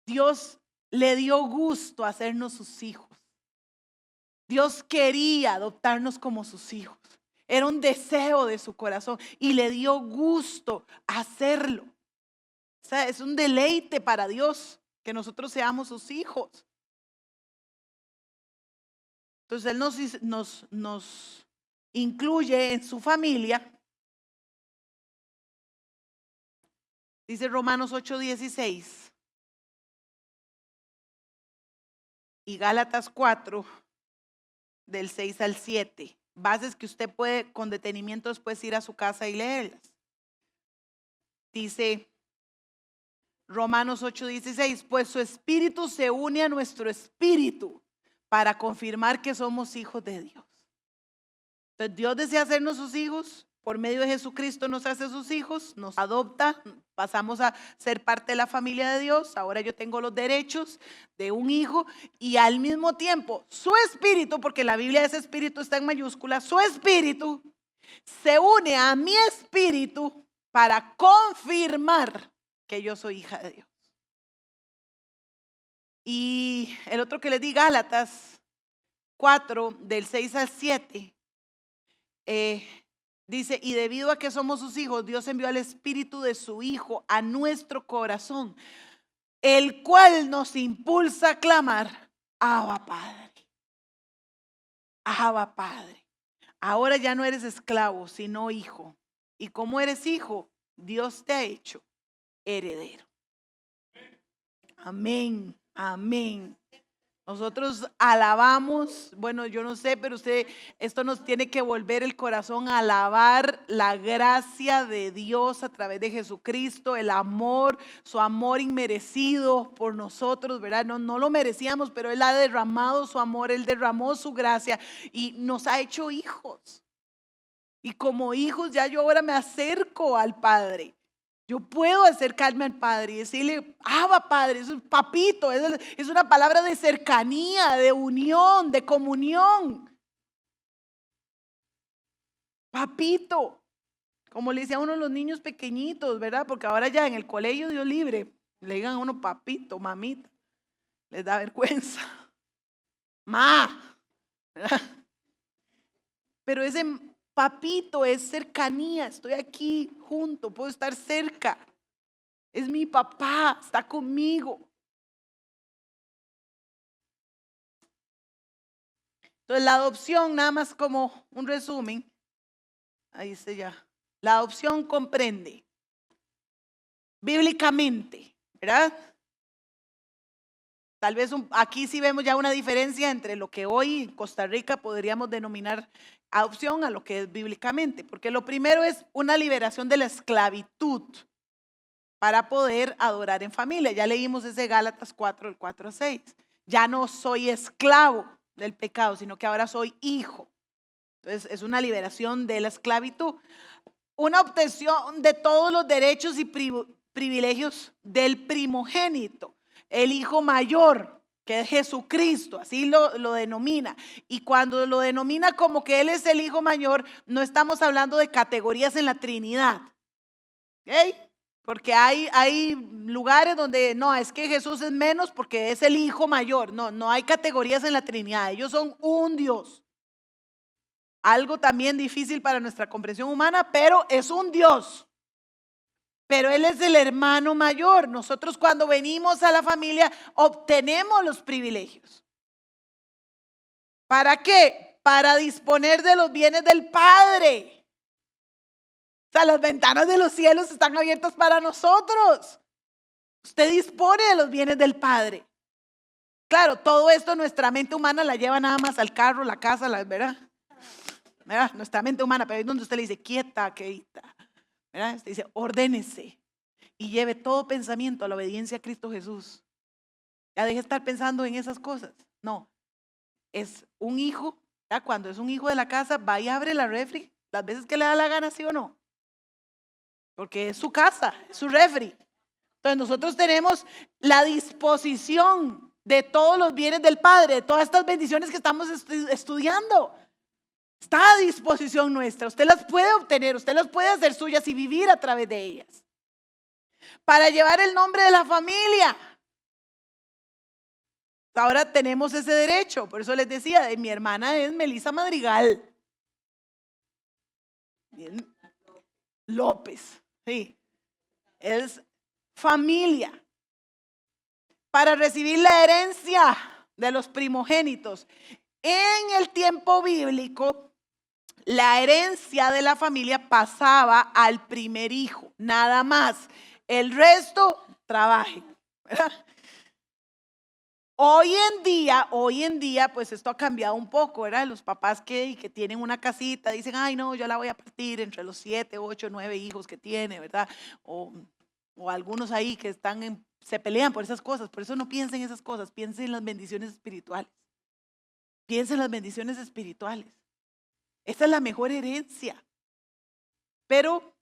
[SPEAKER 1] Dios le dio gusto hacernos sus hijos. Dios quería adoptarnos como sus hijos. Era un deseo de su corazón y le dio gusto hacerlo. O sea, es un deleite para Dios que nosotros seamos sus hijos. Entonces Él nos incluye en su familia. Dice Romanos 8:16 y Gálatas 4, del 6 al 7. Bases que usted puede con detenimiento después ir a su casa y leerlas. Dice Romanos 8:16, pues su espíritu se une a nuestro espíritu para confirmar que somos hijos de Dios. Entonces Dios desea hacernos sus hijos. Por medio de Jesucristo nos hace sus hijos, nos adopta, pasamos a ser parte de la familia de Dios. Ahora yo tengo los derechos de un hijo y al mismo tiempo su espíritu, porque la Biblia ese espíritu está en mayúsculas, su espíritu se une a mi espíritu para confirmar que yo soy hija de Dios. Y el otro que le di, Gálatas 4, del 6 al 7, dice, y debido a que somos sus hijos, Dios envió al espíritu de su Hijo a nuestro corazón, el cual nos impulsa a clamar, Abba Padre. Abba Padre. Ahora ya no eres esclavo, sino hijo. Y como eres hijo, Dios te ha hecho heredero. Amén, amén. Nosotros alabamos, bueno, yo no sé, pero esto nos tiene que volver el corazón a alabar la gracia de Dios a través de Jesucristo, el amor, su amor inmerecido por nosotros, ¿verdad? No lo merecíamos, pero Él ha derramado su amor, Él derramó su gracia y nos ha hecho hijos. Y como hijos ya yo ahora me acerco al Padre. Yo puedo acercarme al Padre y decirle, Abba Padre, es un papito, es una palabra de cercanía, de unión, de comunión. Papito, como le decía a uno los niños pequeñitos, ¿verdad? Porque ahora ya en el colegio Dios libre, le digan a uno papito, mamita, les da vergüenza. ¿Verdad? Pero ese papito es cercanía, estoy aquí junto, puedo estar cerca. Es mi papá, está conmigo. Entonces la adopción, nada más como un resumen, ahí está ya. La adopción comprende bíblicamente, ¿verdad? Tal vez aquí sí vemos ya una diferencia entre lo que hoy en Costa Rica podríamos denominar adopción a lo que es bíblicamente, porque lo primero es una liberación de la esclavitud para poder adorar en familia. Ya leímos ese Gálatas 4, del 4 a 6. Ya no soy esclavo del pecado, sino que ahora soy hijo. Entonces es una liberación de la esclavitud. Una obtención de todos los derechos y privilegios del primogénito, el hijo mayor, que es Jesucristo, así lo denomina. Y cuando lo denomina como que Él es el hijo mayor, no estamos hablando de categorías en la Trinidad. ¿Ok? Porque hay lugares donde no, es que Jesús es menos porque es el hijo mayor. No hay categorías en la Trinidad. Ellos son un Dios. Algo también difícil para nuestra comprensión humana, pero es un Dios. Pero Él es el hermano mayor. Nosotros cuando venimos a la familia obtenemos los privilegios. ¿Para qué? Para disponer de los bienes del Padre. O sea, las ventanas de los cielos están abiertas para nosotros. Usted dispone de los bienes del Padre. Claro, todo esto nuestra mente humana la lleva nada más al carro, la casa, ¿verdad? Nuestra mente humana, pero ahí es donde usted le dice, quieta, quieta. ¿Verdad? Usted dice, ordénese y lleve todo pensamiento a la obediencia a Cristo Jesús. Ya deje de estar pensando en esas cosas. No, es un hijo, ¿verdad? Cuando es un hijo de la casa, va y abre la refri las veces que le da la gana, ¿sí o no? Porque es su casa, es su refri. Entonces nosotros tenemos la disposición de todos los bienes del Padre, de todas estas bendiciones que estamos estudiando. Está a disposición nuestra. Usted las puede obtener, usted las puede hacer suyas y vivir a través de ellas. Para llevar el nombre de la familia. Ahora tenemos ese derecho. Por eso les decía, mi hermana es Melissa Madrigal. Bien. López, sí. Es familia. Para recibir la herencia de los primogénitos. En el tiempo bíblico, la herencia de la familia pasaba al primer hijo, nada más. El resto, trabajen. Hoy en día, pues esto ha cambiado un poco, ¿verdad? Los papás que tienen una casita dicen, ay no, yo la voy a partir entre los 7, 8, 9 hijos que tiene, ¿verdad? O algunos ahí que se pelean por esas cosas. Por eso no piensen en esas cosas, piensen en las bendiciones espirituales. Piensen en las bendiciones espirituales. Esa es la mejor herencia. Pero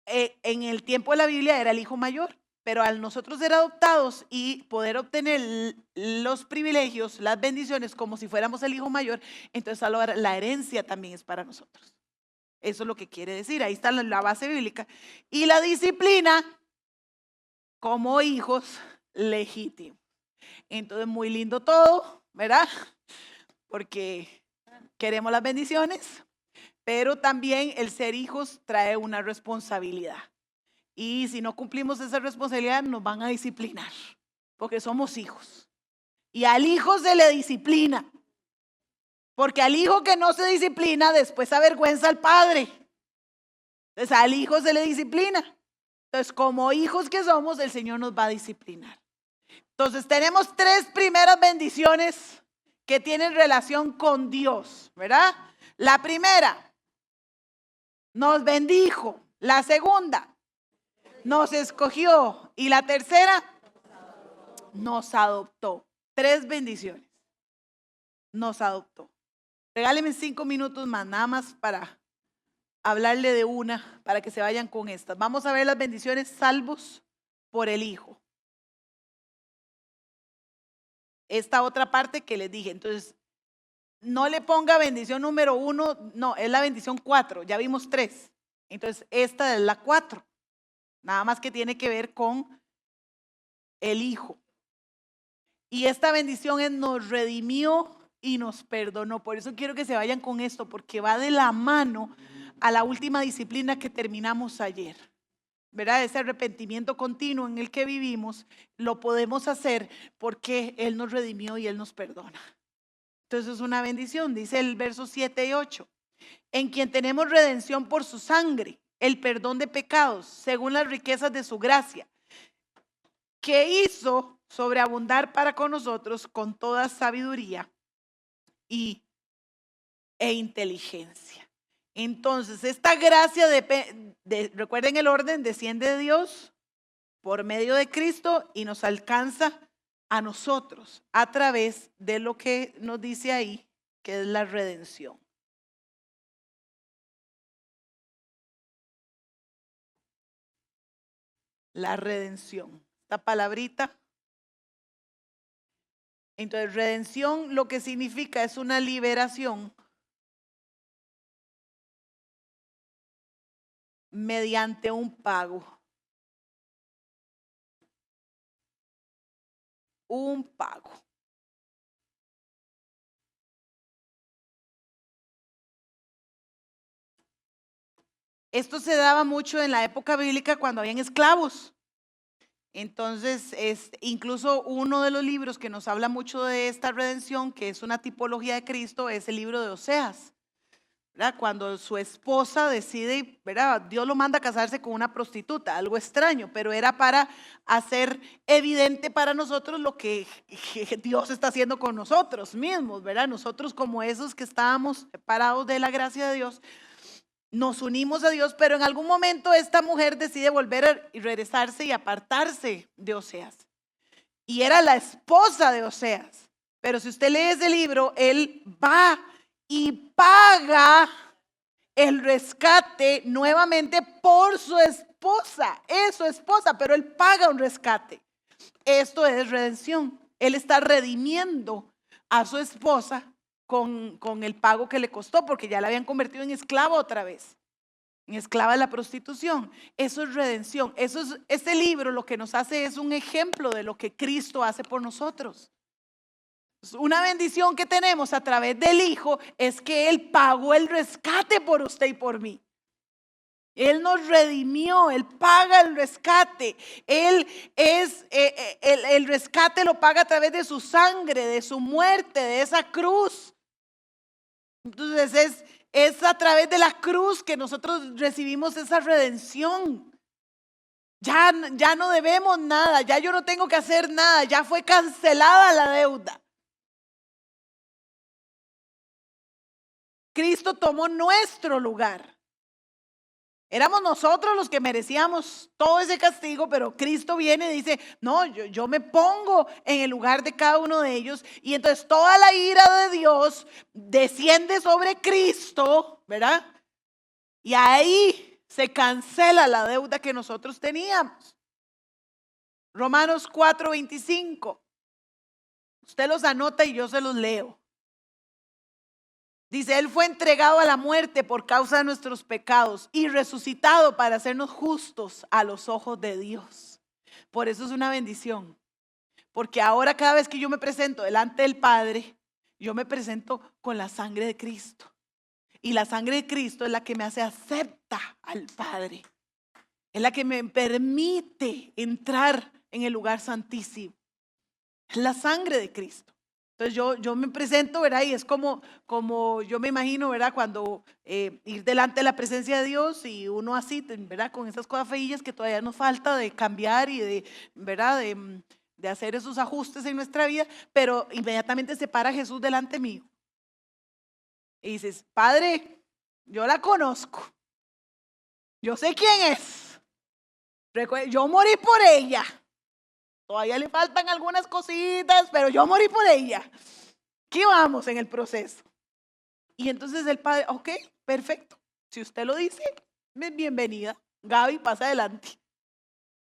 [SPEAKER 1] en el tiempo de la Biblia era el hijo mayor. Pero al nosotros ser adoptados y poder obtener los privilegios, las bendiciones como si fuéramos el hijo mayor, entonces ahora la herencia también es para nosotros. Eso es lo que quiere decir. Ahí está la base bíblica. Y la disciplina como hijos legítimos. Entonces muy lindo todo, ¿verdad? Porque queremos las bendiciones, pero también el ser hijos trae una responsabilidad. Y si no cumplimos esa responsabilidad, nos van a disciplinar, porque somos hijos. Y al hijo se le disciplina, porque al hijo que no se disciplina, después avergüenza al padre. Entonces al hijo se le disciplina. Entonces como hijos que somos, el Señor nos va a disciplinar. Entonces tenemos 3 primeras bendiciones que tienen relación con Dios, ¿verdad? La primera, nos bendijo. La segunda, nos escogió. Y la tercera, nos adoptó. 3 bendiciones. Nos adoptó. Regálenme 5 minutos más, nada más para hablarle de una, para que se vayan con estas. Vamos a ver las bendiciones salvos por el Hijo. Esta otra parte que les dije. Entonces, no le ponga bendición número 1, no, es la bendición 4. Ya vimos 3. Entonces, esta es la 4. Nada más que tiene que ver con el Hijo. Y esta bendición nos redimió y nos perdonó. Por eso quiero que se vayan con esto, porque va de la mano a la última disciplina que terminamos ayer. ¿Verdad? Ese arrepentimiento continuo en el que vivimos, lo podemos hacer porque Él nos redimió y Él nos perdona. Entonces es una bendición, dice el verso 7 y 8. En quien tenemos redención por su sangre, el perdón de pecados, según las riquezas de su gracia, que hizo sobreabundar para con nosotros con toda sabiduría e inteligencia. Entonces, esta gracia, recuerden el orden, desciende de Dios por medio de Cristo y nos alcanza a nosotros a través de lo que nos dice ahí, que es la redención. La redención, esta palabrita. Entonces, redención lo que significa es una liberación mediante un pago. Un pago. Esto se daba mucho en la época bíblica cuando habían esclavos. Entonces, incluso uno de los libros que nos habla mucho de esta redención, que es una tipología de Cristo, es el libro de Oseas. ¿Verdad? Cuando su esposa decide, ¿verdad? Dios lo manda a casarse con una prostituta, algo extraño, pero era para hacer evidente para nosotros lo que Dios está haciendo con nosotros mismos, ¿verdad? Nosotros como esos que estábamos separados de la gracia de Dios, nos unimos a Dios, pero en algún momento esta mujer decide volver y regresarse y apartarse de Oseas. Y era la esposa de Oseas. Pero si usted lee ese libro, él va y paga el rescate nuevamente por su esposa. Es su esposa, pero él paga un rescate. Esto es redención. Él está redimiendo a su esposa con el pago que le costó, porque ya la habían convertido en esclava otra vez, en esclava de la prostitución. Eso es redención. Este libro lo que nos hace es un ejemplo de lo que Cristo hace por nosotros. Una bendición que tenemos a través del Hijo es que Él pagó el rescate por usted y por mí. Él nos redimió, Él paga el rescate. El rescate lo paga a través de su sangre, de su muerte, de esa cruz. Entonces es a través de la cruz que nosotros recibimos esa redención. Ya no debemos nada, ya yo no tengo que hacer nada, ya fue cancelada la deuda. Cristo tomó nuestro lugar. Éramos nosotros los que merecíamos todo ese castigo, pero Cristo viene y dice, no, yo me pongo en el lugar de cada uno de ellos. Y entonces toda la ira de Dios desciende sobre Cristo, ¿verdad? Y ahí se cancela la deuda que nosotros teníamos. Romanos 4:25. Usted los anota y yo se los leo. Dice, Él fue entregado a la muerte por causa de nuestros pecados y resucitado para hacernos justos a los ojos de Dios. Por eso es una bendición. Porque ahora cada vez que yo me presento delante del Padre, yo me presento con la sangre de Cristo. Y la sangre de Cristo es la que me hace acepta al Padre. Es la que me permite entrar en el lugar santísimo. Es la sangre de Cristo. Entonces yo me presento, ¿verdad? Y es como yo me imagino, ¿verdad? Cuando ir delante de la presencia de Dios y uno así, ¿verdad? Con esas cosas feillas que todavía nos falta de cambiar y de, ¿verdad? De hacer esos ajustes en nuestra vida, pero inmediatamente se para Jesús delante mío. Y dices, Padre, yo la conozco. Yo sé quién es. Yo morí por ella. Todavía le faltan algunas cositas, pero yo morí por ella. Aquí vamos en el proceso. Y entonces el Padre, ok, perfecto. Si usted lo dice, bienvenida. Gaby, pasa adelante.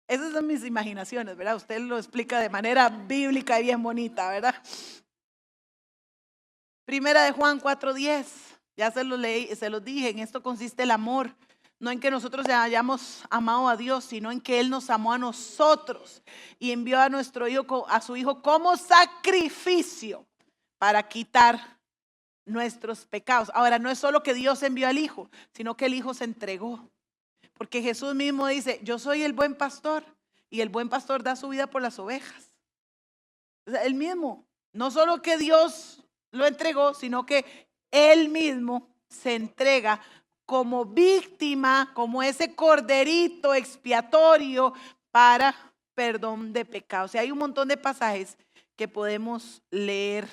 [SPEAKER 1] Esas son mis imaginaciones, ¿verdad? Usted lo explica de manera bíblica y bien bonita, ¿verdad? Primera de Juan 4:10. Ya se los dije, en esto consiste el amor. No en que nosotros hayamos amado a Dios, sino en que Él nos amó a nosotros y envió a su Hijo como sacrificio para quitar nuestros pecados. Ahora, no es solo que Dios envió al Hijo, sino que el Hijo se entregó. Porque Jesús mismo dice, yo soy el buen pastor y el buen pastor da su vida por las ovejas. O sea, Él mismo, no solo que Dios lo entregó, sino que Él mismo se entrega como víctima, como ese corderito expiatorio para perdón de pecados. Y hay un montón de pasajes que podemos leer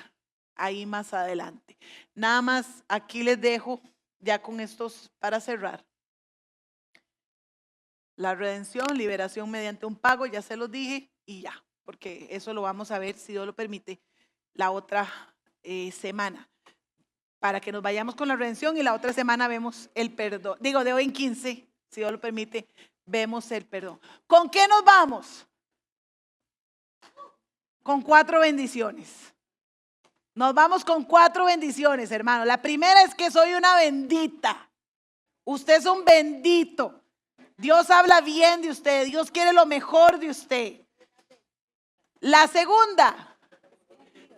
[SPEAKER 1] ahí más adelante. Nada más aquí les dejo ya con estos para cerrar. La redención, liberación mediante un pago, ya se los dije y ya, porque eso lo vamos a ver, si Dios lo permite, la otra semana. Para que nos vayamos con la redención y la otra semana vemos el perdón. Digo, de hoy en 15, si Dios lo permite, vemos el perdón. ¿Con qué nos vamos? Con 4 bendiciones. Nos vamos con 4 bendiciones, hermano. La primera es que soy una bendita. Usted es un bendito. Dios habla bien de usted. Dios quiere lo mejor de usted. La segunda,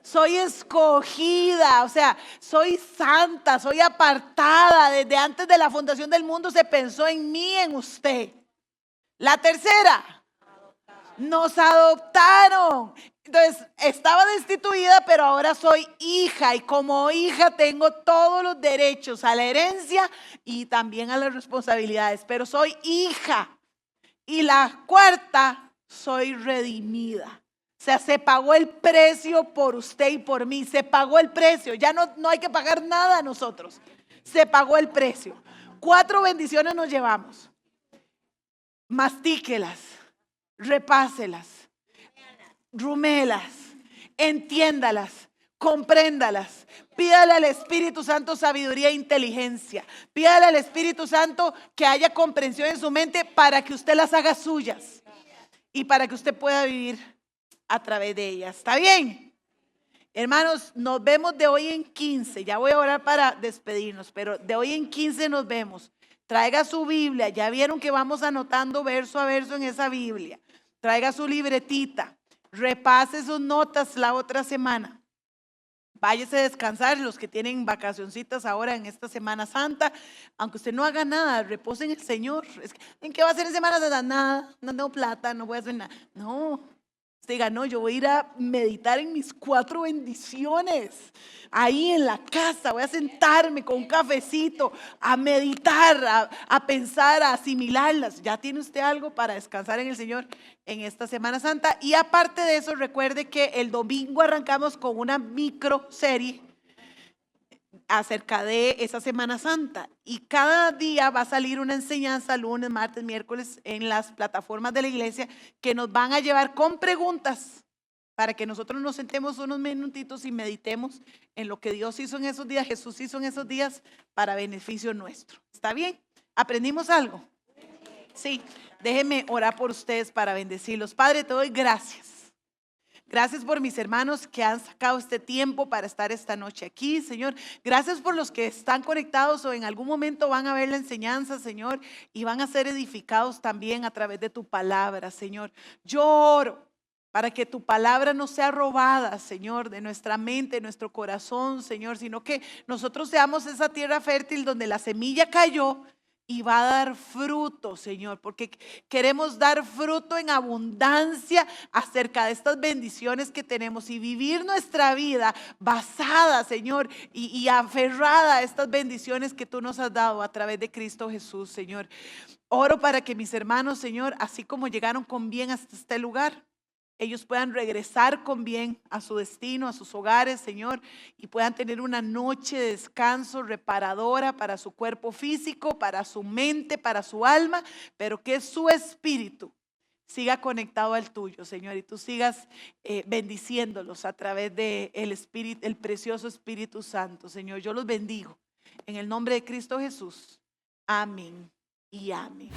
[SPEAKER 1] soy escogida, o sea, soy santa, soy apartada. Desde antes de la fundación del mundo se pensó en mí, en usted. La tercera, nos adoptaron. Entonces, estaba destituida, pero ahora soy hija. Y como hija tengo todos los derechos a la herencia y también a las responsabilidades. Pero soy hija. Y la cuarta, soy redimida. O sea, se pagó el precio por usted y por mí. Se pagó el precio. Ya no hay que pagar nada a nosotros. Se pagó el precio. 4 bendiciones nos llevamos. Mastíquelas, repáselas, rumélas, entiéndalas, compréndalas. Pídale al Espíritu Santo sabiduría e inteligencia. Pídale al Espíritu Santo que haya comprensión en su mente para que usted las haga suyas y para que usted pueda vivir a través de ellas. ¿Está bien? Hermanos, nos vemos de hoy en 15. Ya voy a orar para despedirnos, pero de hoy en 15 nos vemos. Traiga su Biblia. Ya vieron que vamos anotando verso a verso en esa Biblia. Traiga su libretita. Repase sus notas la otra semana. Váyase a descansar, los que tienen vacacioncitas ahora en esta Semana Santa, aunque usted no haga nada, repose en el Señor. ¿En qué va a hacer en Semana Santa? Nada, no tengo plata, no voy a hacer nada. No, usted diga, no, yo voy a ir a meditar en mis 4 bendiciones. Ahí en la casa voy a sentarme con un cafecito, a meditar, a pensar, a asimilarlas. Ya tiene usted algo para descansar en el Señor en esta Semana Santa. Y aparte de eso, recuerde que el domingo arrancamos con una micro serie acerca de esa Semana Santa, y cada día va a salir una enseñanza, lunes, martes, miércoles, en las plataformas de la iglesia, que nos van a llevar con preguntas para que nosotros nos sentemos unos minutitos y meditemos en lo que Dios hizo en esos días, Jesús hizo en esos días, para beneficio nuestro. ¿Está bien? ¿Aprendimos algo? Sí. Déjenme orar por ustedes para bendecirlos. Padre, te doy gracias. Gracias por mis hermanos que han sacado este tiempo para estar esta noche aquí, Señor. Gracias por los que están conectados o en algún momento van a ver la enseñanza, Señor, y van a ser edificados también a través de tu palabra, Señor. Yo oro para que tu palabra no sea robada, Señor, de nuestra mente, de nuestro corazón, Señor, sino que nosotros seamos esa tierra fértil donde la semilla cayó y va a dar fruto, Señor, porque queremos dar fruto en abundancia acerca de estas bendiciones que tenemos y vivir nuestra vida basada, Señor, y aferrada a estas bendiciones que tú nos has dado a través de Cristo Jesús, Señor. Oro para que mis hermanos, Señor, así como llegaron con bien hasta este lugar, ellos puedan regresar con bien a su destino, a sus hogares, Señor, y puedan tener una noche de descanso reparadora para su cuerpo físico, para su mente, para su alma, pero que su espíritu siga conectado al tuyo, Señor, y tú sigas bendiciéndolos a través de el precioso Espíritu Santo, Señor. Yo los bendigo en el nombre de Cristo Jesús. Amén y amén.